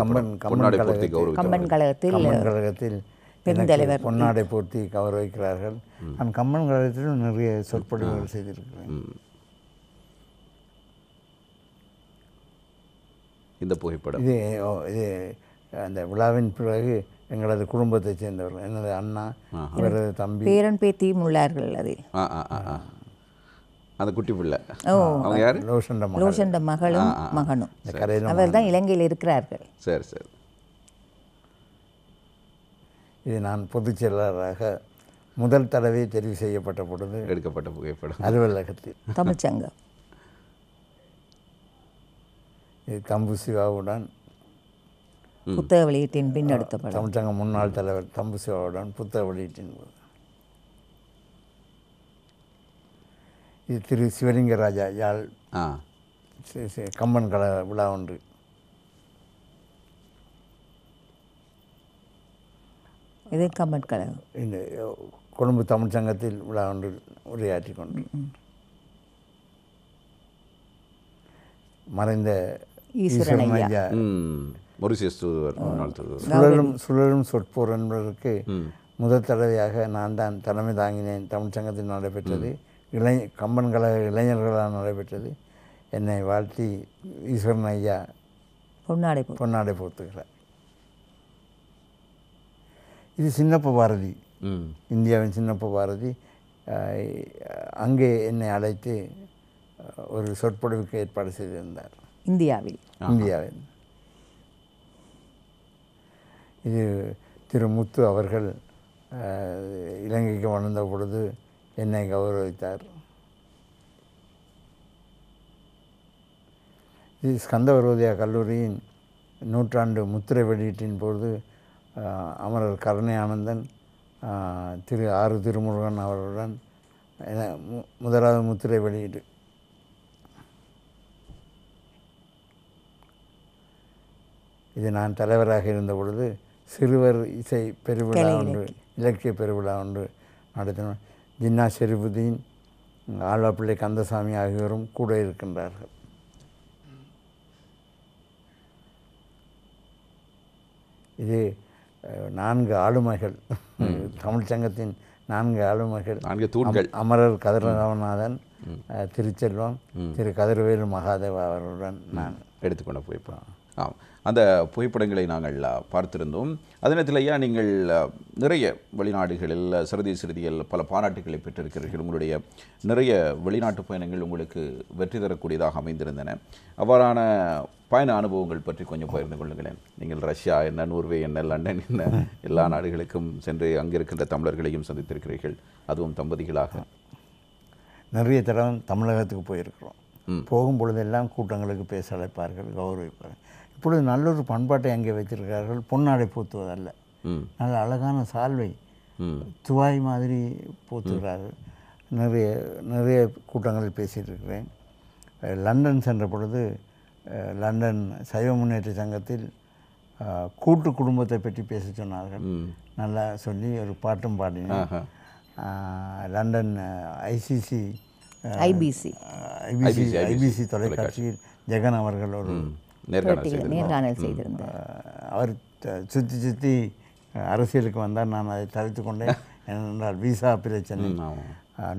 கம்பன் கழகத்தில் பொன்னாடை போர்த்தி கௌரவிக்கிறார்கள். நான் கம்பன் கழகத்திலும் நிறைய சொற்பொழிவுகள் செய்திருக்கிறேன். இந்த புகைப்படம் இது அந்த விழாவின் பிறகு எங்களது குடும்பத்தை சேர்ந்தவர்கள், எனது அண்ணா, அவரது தம்பி, பேரன் பேத்தியும் உள்ளார்கள். அது அந்த குட்டி பிள்ளை அவங்க யார்? லோஷண்ட மகளும் மகனும். அவர் தான் இலங்கையில் இருக்கிறார்கள். சரி சரி. இது நான் பொதுச் செயலாளராக முதல் தடவை தெரிவு செய்யப்பட்ட பொழுது எடுக்கப்பட்ட புகைப்படம் அலுவலகத்தில் தமிழ்ச்சங்கம். இது தம்பு சிவாவுடன் புத்தக வெளியீட்டின் பின் எடுத்த படம். தமிழ்ச்சங்க முன்னாள் தலைவர் தம்பு சிவாவுடன் புத்தக வெளியீட்டின் போது. இது திரு சிவலிங்கராஜா யாழ் கம்பன் கழக விழா ஒன்று. இது கம்பன் கழகம். இந்த கொழும்பு தமிழ்ச்சங்கத்தில் விழா ஒன்று உரையாற்றி கொண்டு மறைந்த ஈஸ்வரன் ஐயா சுழலும் சொற்போர் என்பதற்கு முதல் தடவையாக நான் தான் தலைமை தாங்கினேன். தமிழ்ச்சங்கத்தில் நடைபெற்றது, கம்பன் கழக இளைஞர்களால் நடைபெற்றது. என்னை வாழ்த்தி ஈஸ்வரன் ஐயா பொன்னாடை போர்த்துகிறார். இது சின்னப்ப பாரதி, இந்தியாவின் சின்னப்ப பாரதி. அங்கே என்னை அழைத்து ஒரு சொற்பொழிவுக்கு ஏற்பாடு செய்திருந்தார் இந்தியாவில். இது திரு முத்து அவர்கள் இலங்கைக்கு வந்த பொழுது என்னை கௌரவித்தார். இது ஸ்கந்தவரோதயா கல்லூரியின் நூற்றாண்டு முத்திரை வெளியீட்டின் போது அமரர் கருணை ஆனந்தன், திரு ஆறு திருமுருகன் அவர்களுடன் முதலாவது முத்திரை வெளியீடு. இது நான் தலைவராக இருந்த பொழுது சிறுவர் இசை பெருவிழா ஒன்று, இலக்கிய பெருவிழா ஒன்று நடத்தினோம். ஜின்னா ஷெரிபுதீன், ஆழ்வாப்பிள்ளை கந்தசாமி ஆகியோரும் கூட இருக்கின்றார்கள். இது 4 ஆளுமைகள், தமிழ்ச்சங்கத்தின் 4 ஆளுமைகள், 4 தூண்கள். அமரர் கதிரராமநாதன், திருச்செல்வம், திரு கதிரவேலு மகாதேவா அவர்களுடன் நான் எடுத்துக்கொண்ட புகைப்படம். அந்த புகைப்படங்களை நாங்கள் பார்த்திருந்தோம். அதே நேரத்தில் ஐயா, நீங்கள் நிறைய வெளிநாடுகளில் சர்வதேச ரீதியில் பல பாராட்டுகளை பெற்றிருக்கிறீர்கள். உங்களுடைய நிறைய வெளிநாட்டு பயணங்கள் உங்களுக்கு வெற்றி தரக்கூடியதாக அமைந்திருந்தன. அவ்வாறான பயண அனுபவங்கள் பற்றி கொஞ்சம் பகிர்ந்து கொள்ளுங்களேன். நீங்கள் ரஷ்யா என்ன, நோர்வே என்ன, லண்டன் என்ன, எல்லா நாடுகளுக்கும் சென்று அங்கிருக்கின்ற தமிழர்களையும் சந்தித்திருக்கிறீர்கள், அதுவும் தம்பதிகளாக. நிறைய தடவை தமிழகத்துக்கு போயிருக்கிறோம். போகும் பொழுதெல்லாம் கூட்டங்களுக்கு பேச அழைப்பார்கள், கௌரவிப்பார்கள். இப்பொழுது நல்லொரு பண்பாட்டை அங்கே வைத்திருக்கிறார்கள். பொன்னாடை போத்துவதல்ல, நல்ல அழகான சால்வை துவாய் மாதிரி போத்துகிறார்கள். நிறைய கூட்டங்களில் பேசியிருக்கிறேன். லண்டன் சென்ற பொழுது லண்டன் சைவ முன்னேற்ற சங்கத்தில் கூட்டு குடும்பத்தை பற்றி பேச சொன்னார்கள். நல்லா சொல்லி ஒரு பாட்டும் பாடினேன். லண்டன் ஐபிசி தொலைக்காட்சியில் ஜெகன் அவர்கள் ஒரு நேர்காணல் செய்திருந்தேன். அவர் சுற்றி சுற்றி அரசியலுக்கு வந்தார். நான் அதை தவிர்த்து கொண்டேன். ஏனென்றால் விசா பிரச்சனை.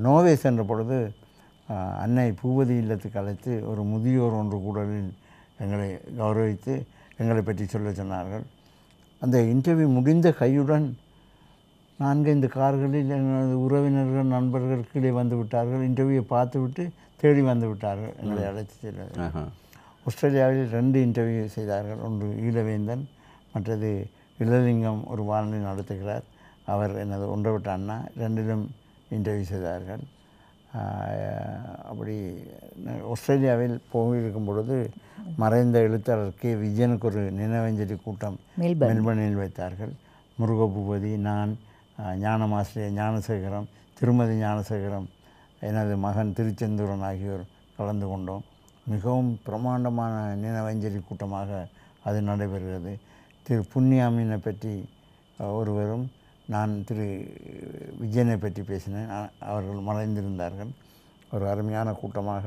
நோர்வே சென்ற பொழுது அன்னை பூபதி இல்லத்துக்கு அழைத்து ஒரு முதியோர் ஒன்று கூடலில் எங்களை கௌரவித்து எங்களை பற்றி சொல்ல சொன்னார்கள். அந்த இன்டர்வியூ முடிந்த கையுடன் 4-5 கார்களில் எனது உறவினர்கள் நண்பர்கள் கீழே வந்து விட்டார்கள். இன்டர்வியூவை பார்த்துவிட்டு தேடி வந்து விட்டார்கள் எங்களை அழைத்து செல்ல. ஆஸ்திரேலியாவில் 2 இன்டர்வியூ செய்தார்கள். ஒன்று ஈழவேந்தன், மற்றது இளலிங்கம் ஒரு வானொலி நடத்துகிறார், அவர் எனது ஒன்றவிட்ட அண்ணா. 2லும் இன்டர்வியூ செய்தார்கள். அப்படி ஆஸ்திரேலியாவில் போயிருக்கும் பொழுது மறைந்த எழுத்தாளர் கே. விஜயனுக்கு ஒரு நினைவஞ்சலி கூட்டம் மெல்பர்னில் வைத்தார்கள். முருகபூபதி, நான், ஞானமாசிரியர் ஞானசேகரம், திருமதி ஞானசேகரம், எனது மகன் திருச்செந்தூரன் ஆகியோர் கலந்து கொண்டோம். மிகவும் பிரமாண்டமான நினைவஞ்சலி கூட்டமாக அது நடைபெறுகிறது. திரு புண்ணியாமினை பற்றி ஒருவரும், நான் திரு விஜயனை பற்றி பேசினேன். அவர்கள் மறைந்திருந்தார்கள். ஒரு அருமையான கூட்டமாக,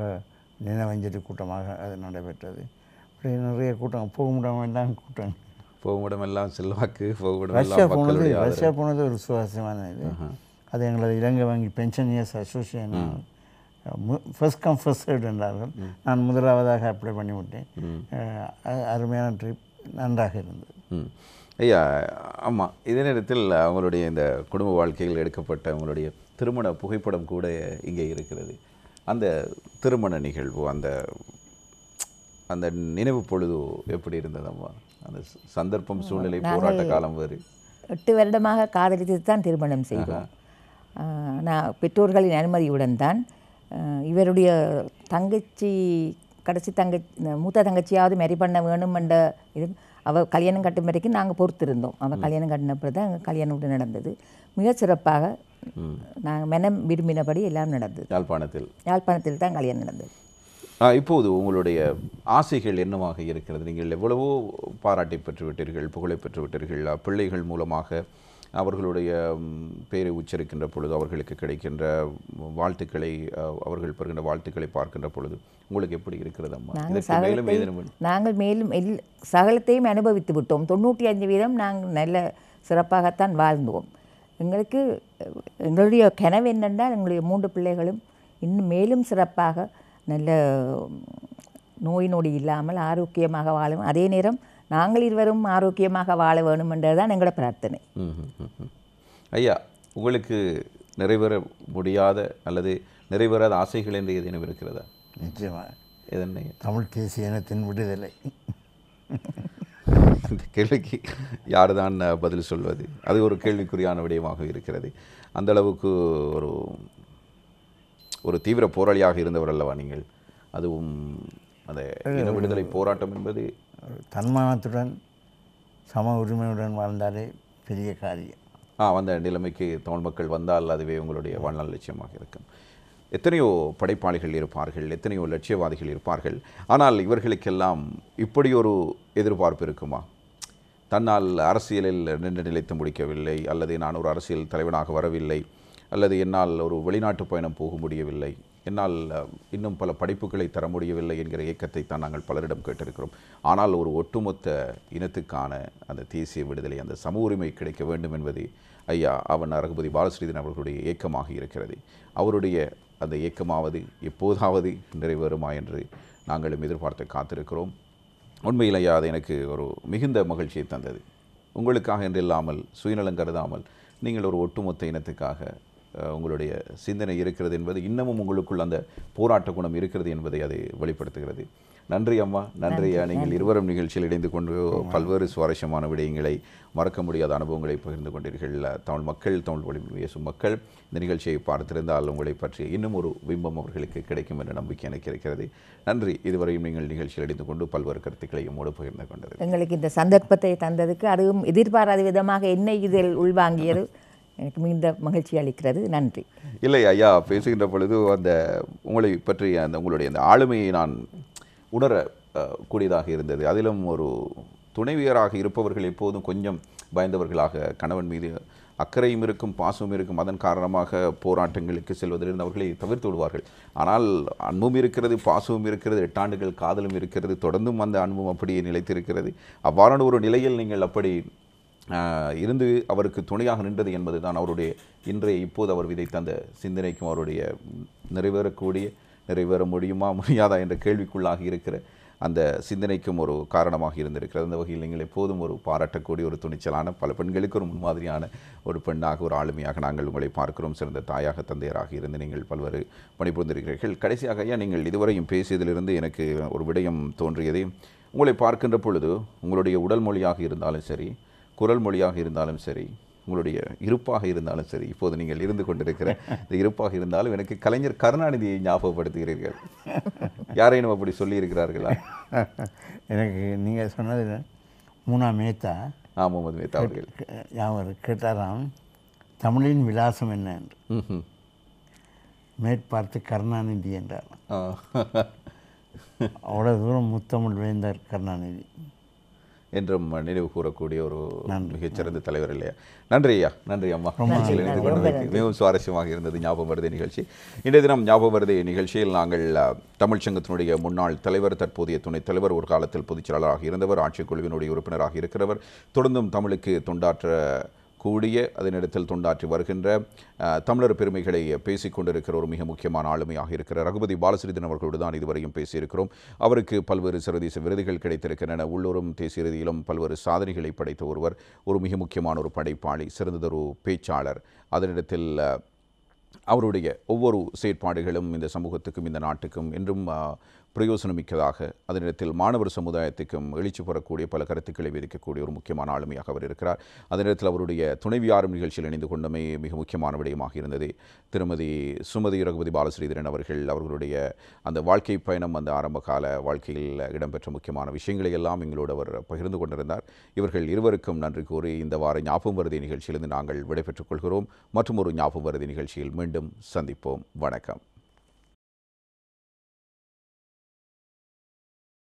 நினைவஞ்சலி கூட்டமாக அது நடைபெற்றது. அப்படி நிறைய கூட்டம், போகுமிடமெல்லாம் கூட்டம், போகுமிடமெல்லாம் செல்வாக்கு, ரஷ்யா போனது ஒரு சுவாரஸ்யமான இது. அது எங்களது இலங்கை வங்கி pensioners association first come first serve என்றார்கள். நான் முதலாவதாக அப்ளை பண்ணிவிட்டேன். அருமையான ட்ரிப், நன்றாக இருந்தது. ஐயா, ஆமாம், இதே நேரத்தில் அவங்களுடைய இந்த குடும்ப வாழ்க்கையில் எடுக்கப்பட்ட அவங்களுடைய திருமண புகைப்படம் கூட இங்கே இருக்கிறது. அந்த திருமண நிகழ்வு, அந்த அந்த நினைவு பொழுது எப்படி இருந்ததம்மா? அந்த சந்தர்ப்பம், சூழ்நிலை, போராட்ட காலம் வேறு. 8 வருடமாக காதலித்து தான் திருமணம் செய்தோம். நான் பெற்றோர்களின் அனுமதியுடன் தான். இவருடைய தங்கச்சி, கடைசி மூத்த தங்கச்சியாவது மேரி பண்ண வேணும் என்ற இது, அவள் கல்யாணம் கட்டும் வரைக்கும் நாங்கள் பொறுத்திருந்தோம். அவள் கல்யாணம் கட்டினப்போ தான் எங்கள் கல்யாணம் கூட நடந்தது. மிக சிறப்பாக நாங்கள் மனம் விரும்பினபடி எல்லாம் நடந்தது. யாழ்ப்பாணத்தில் தான் கல்யாணம் நடந்தது. இப்போது உங்களுடைய ஆசைகள் என்னவாக இருக்கிறது? நீங்கள் எவ்வளவோ பாராட்டை பெற்றுவிட்டீர்கள், புகழை பெற்றுவிட்டீர்கள். பிள்ளைகள் மூலமாக அவர்களுடைய பெயரை உச்சரிக்கின்ற பொழுது, அவர்களுக்கு கிடைக்கின்ற வாழ்த்துக்களை, அவர்கள் பெறுகின்ற வாழ்த்துக்களை பார்க்கின்ற பொழுது உங்களுக்கு எப்படி இருக்கிறது அம்மா? நாங்கள் மேலும் சகலத்தையும் அனுபவித்து விட்டோம். 95% நாங்கள் நல்ல சிறப்பாகத்தான் வாழ்ந்தோம். எங்களுக்கு எங்களுடைய கனவு என்னென்றால் எங்களுடைய 3 பிள்ளைகளும் இன்னும் மேலும் சிறப்பாக நல்ல நோய் நொடி இல்லாமல் ஆரோக்கியமாக வாழும். அதே நேரம் நாங்கள் இருவரும் ஆரோக்கியமாக வாழ வேணும் என்றதுதான் எங்களோட பிரார்த்தனை. ஐயா, உங்களுக்கு நிறைவேற முடியாத அல்லது நிறைவேறாத ஆசைகள் என்று ஏதேனும் இருக்கிறதா? நிச்சயமாக. எதனை? தமிழ் தேசிய இனத்தின் விடுதலை. இந்த கேள்விக்கு யார் தான் பதில் சொல்வது? அது ஒரு கேள்விக்குறியான விடயமாக இருக்கிறது. அந்த அளவுக்கு ஒரு தீவிர போராளியாக இருந்தவர் அல்லவா நீங்கள்? அதுவும் அந்த இன விடுதலை போராட்டம் என்பது தன்மானத்துடன் சம உரிமையுடன் வாழ்ந்தாலே பெரிய காரியம். அந்த நிலைமைக்கு தமிழ் மக்கள் வந்தால் அதுவே உங்களுடைய வாழ்நாள் லட்சியமாக இருக்கும். எத்தனையோ படைப்பாளிகள் இருப்பார்கள், எத்தனையோ லட்சியவாதிகள் இருப்பார்கள். ஆனால் இவர்களுக்கெல்லாம் இப்படி ஒரு எதிர்பார்ப்பு இருக்குமா? தன்னால் அரசியலில் நின்று நிலைத்து முடிக்கவில்லை, அல்லது நான் ஒரு அரசியல் தலைவனாக வரவில்லை, அல்லது என்னால் ஒரு வெளிநாட்டு பயணம் போக முடியவில்லை, என்னால் இன்னும் பல படிப்புகளை தர முடியவில்லை என்கிற இயக்கத்தை தான் நாங்கள் பலரிடம் கேட்டிருக்கிறோம். ஆனால் ஒரு ஒட்டுமொத்த இனத்துக்கான அந்த தேசிய விடுதலை, அந்த சம உரிமை கிடைக்க வேண்டும் என்பது ஐயா ரகுபதி பாலஸ்ரீதரன் அவர்களுடைய இயக்கமாக இருக்கிறது. அவருடைய அந்த இயக்கமாவது எப்போதாவது நிறைவேறுமா என்று நாங்களும் எதிர்பார்த்து காத்திருக்கிறோம். உண்மையில் ஐயா, அது எனக்கு ஒரு மிகுந்த மகிழ்ச்சியை தந்தது. உங்களுக்காக என்று இல்லாமல், சுயநலம் கருதாமல், நீங்கள் ஒரு ஒட்டுமொத்த இனத்துக்காக உங்களுடைய சிந்தனை இருக்கிறது என்பது, இன்னமும் உங்களுக்குள் அந்த போராட்ட குணம் இருக்கிறது என்பதை அது வெளிப்படுத்துகிறது. நன்றி அம்மா, நன்றி. நீங்கள் இருவரும் நிகழ்ச்சியில் இணைந்து கொண்டு பல்வேறு சுவாரஸ்யமான விடயங்களை, மறக்க முடியாத அனுபவங்களை பகிர்ந்து கொண்டீர்கள். தமிழ் மக்கள், தமிழ் மொழி பேசும் மக்கள் இந்த நிகழ்ச்சியை பார்த்திருந்தால் உங்களை பற்றிய இன்னும் ஒரு பிம்பம் அவர்களுக்கு கிடைக்கும் என்ற நம்பிக்கை எனக்கு இருக்கிறது. நன்றி. இதுவரையும் நீங்கள் நிகழ்ச்சியில் இணைந்து கொண்டு பல்வேறு கருத்துக்களையும் பகிர்ந்து கொண்டது. எங்களுக்கு இந்த சந்தர்ப்பத்தை தந்ததுக்கு, அதுவும் எதிர்பாராத விதமாக என்னை இதில் உள்வாங்கியது எனக்கு மிகுந்த மகிழ்ச்சி அளிக்கிறது. நன்றி. இல்லை ஐயா, பேசுகின்ற பொழுது அந்த உங்களை பற்றி அந்த உங்களுடைய அந்த ஆளுமையை நான் உணர கூடியதாக இருந்தது. அதிலும் ஒரு துணைவியராக இருப்பவர்கள் எப்போதும் கொஞ்சம் பயந்தவர்களாக, கணவன் மீது அக்கறையும் இருக்கும், பாசமும் இருக்கும். அதன் காரணமாக போராட்டங்களுக்கு செல்வதிலிருந்து அவர்களை தவிர்த்து விடுவார்கள். ஆனால் அன்பும் இருக்கிறது, பாசமும் இருக்கிறது, 8 ஆண்டுகள் காதலும் இருக்கிறது, தொடர்ந்தும் அந்த அன்பும் அப்படியே நிலைத்திருக்கிறது. அவ்வாறான ஒரு நிலையில் நீங்கள் அப்படி இருந்து அவருக்கு துணையாக நின்றது என்பது தான் அவருடைய இப்போது அவர் விதைத்த அந்த சிந்தனைக்கும் அவருடைய நிறைவேற முடியுமா முடியாதா என்ற கேள்விக்குள்ளாக இருக்கிற அந்த சிந்தனைக்கும் ஒரு காரணமாக இருந்திருக்கிறது. அந்த வகையில் நீங்கள் எப்போதும் ஒரு பாராட்டக்கூடிய ஒரு துணிச்சலான, பல பெண்களுக்கு ஒரு முன்மாதிரியான ஒரு பெண்ணாக, ஒரு ஆளுமையாக நாங்கள் உங்களை பார்க்கிறோம். சிறந்த தாயாக, தந்தையராக இருந்து நீங்கள் பல்வேறு பணிபுரிந்திருக்கிறீர்கள். கடைசியாக ஐயா, நீங்கள் இதுவரையும் பேசியதிலிருந்து எனக்கு ஒரு விடயம் தோன்றியது. உங்களை பார்க்கின்ற பொழுது உங்களுடைய உடல் மொழியாக இருந்தாலும் சரி, குரல் மொழியாக இருந்தாலும் சரி, உங்களுடைய இருப்பாக இருந்தாலும் சரி, இப்போது நீங்கள் இருந்து கொண்டிருக்கிற இந்த இருப்பாக இருந்தாலும் எனக்கு கலைஞர் கருணாநிதியை ஞாபகப்படுத்துகிறீர்கள். யாரையும் அப்படி சொல்லியிருக்கிறார்களா? எனக்கு நீங்கள் சொன்னது மூணாம் மேத்தா, முகமது மேத்தா அவர்கள் அவர் கேட்டாராம், தமிழின் விலாசம் என்ன என்று. மேற்பார்த்து கருணாநிதி என்றார். அவ்வளோ தூரம் முத்தமிழ் வேந்தர் கருணாநிதி என்றும் நினைவு கூறக்கூடிய ஒரு மிகச்சிறந்த தலைவர் இல்லையா? நன்றி ஐயா, நன்றி அம்மா. மிகவும் சுவாரஸ்யமாக இருந்தது ஞாபகம் வருதே நிகழ்ச்சி. இன்றைய தினம் ஞாபகம் வருதே நிகழ்ச்சியில் நாங்கள் தமிழ் சங்கத்தினுடைய முன்னாள் தலைவர், தற்போதைய துணைத் தலைவர், ஒரு காலத்தில் பொதுச் செயலாளராக இருந்தவர், ஆட்சிக்குழுவினுடைய உறுப்பினராக இருக்கிறவர், தொடர்ந்தும் தமிழுக்கு தொண்டாற்ற கூடிய அதனிடத்தில் தொண்டாற்றி வருகின்ற தமிழர் பெருமைகளை பேசிக்கொண்டிருக்கிற ஒரு மிக முக்கியமான ஆளுமையாக இருக்கிற ரகுபதி பாலஸ்ரீதரன் அவர்களோடு தான் இதுவரையும் பேசியிருக்கிறோம். அவருக்கு பல்வேறு சர்வதேச விருதுகள் கிடைத்திருக்கின்றன. உள்ளூரும் தேசிய ரீதியிலும் பல்வேறு சாதனைகளை படைத்த ஒருவர், ஒரு மிக முக்கியமான ஒரு படைப்பாளி, சிறந்ததொரு பேச்சாளர். அதனிடத்தில் அவருடைய ஒவ்வொரு செயற்பாடுகளும் இந்த சமூகத்துக்கும் இந்த நாட்டுக்கும் என்றும் பிரயோசனமிக்கதாக, அதனிடத்தில் மாணவர் சமுதாயத்துக்கும் எழுச்சி பெறக்கூடிய பல கருத்துக்களை விதிக்கக்கூடிய ஒரு முக்கியமான ஆளுமையாக அவர் இருக்கிறார். அதனிடத்தில் அவருடைய துணைவியாரும் நிகழ்ச்சியில் இணைந்து கொண்டமை மிக முக்கியமான விடயமாக இருந்தது. திருமதி சுமதி ரகுபதி பாலஸ்ரீதரன் அவர்களுடைய அந்த வாழ்க்கை பயணம், அந்த ஆரம்பகால வாழ்க்கையில் இடம்பெற்ற முக்கியமான விஷயங்களை எல்லாம் எங்களோடு அவர் பகிர்ந்து கொண்டிருந்தார். இவர்கள் இருவருக்கும் நன்றி கூறி இந்த வார ஞாபகம் வருதி நிகழ்ச்சியிலிருந்து நாங்கள் விடைபெற்றுக் கொள்கிறோம். மற்றும் ஒரு ஞாபகம் வருதி நிகழ்ச்சியில் மீண்டும் சந்திப்போம். வணக்கம்.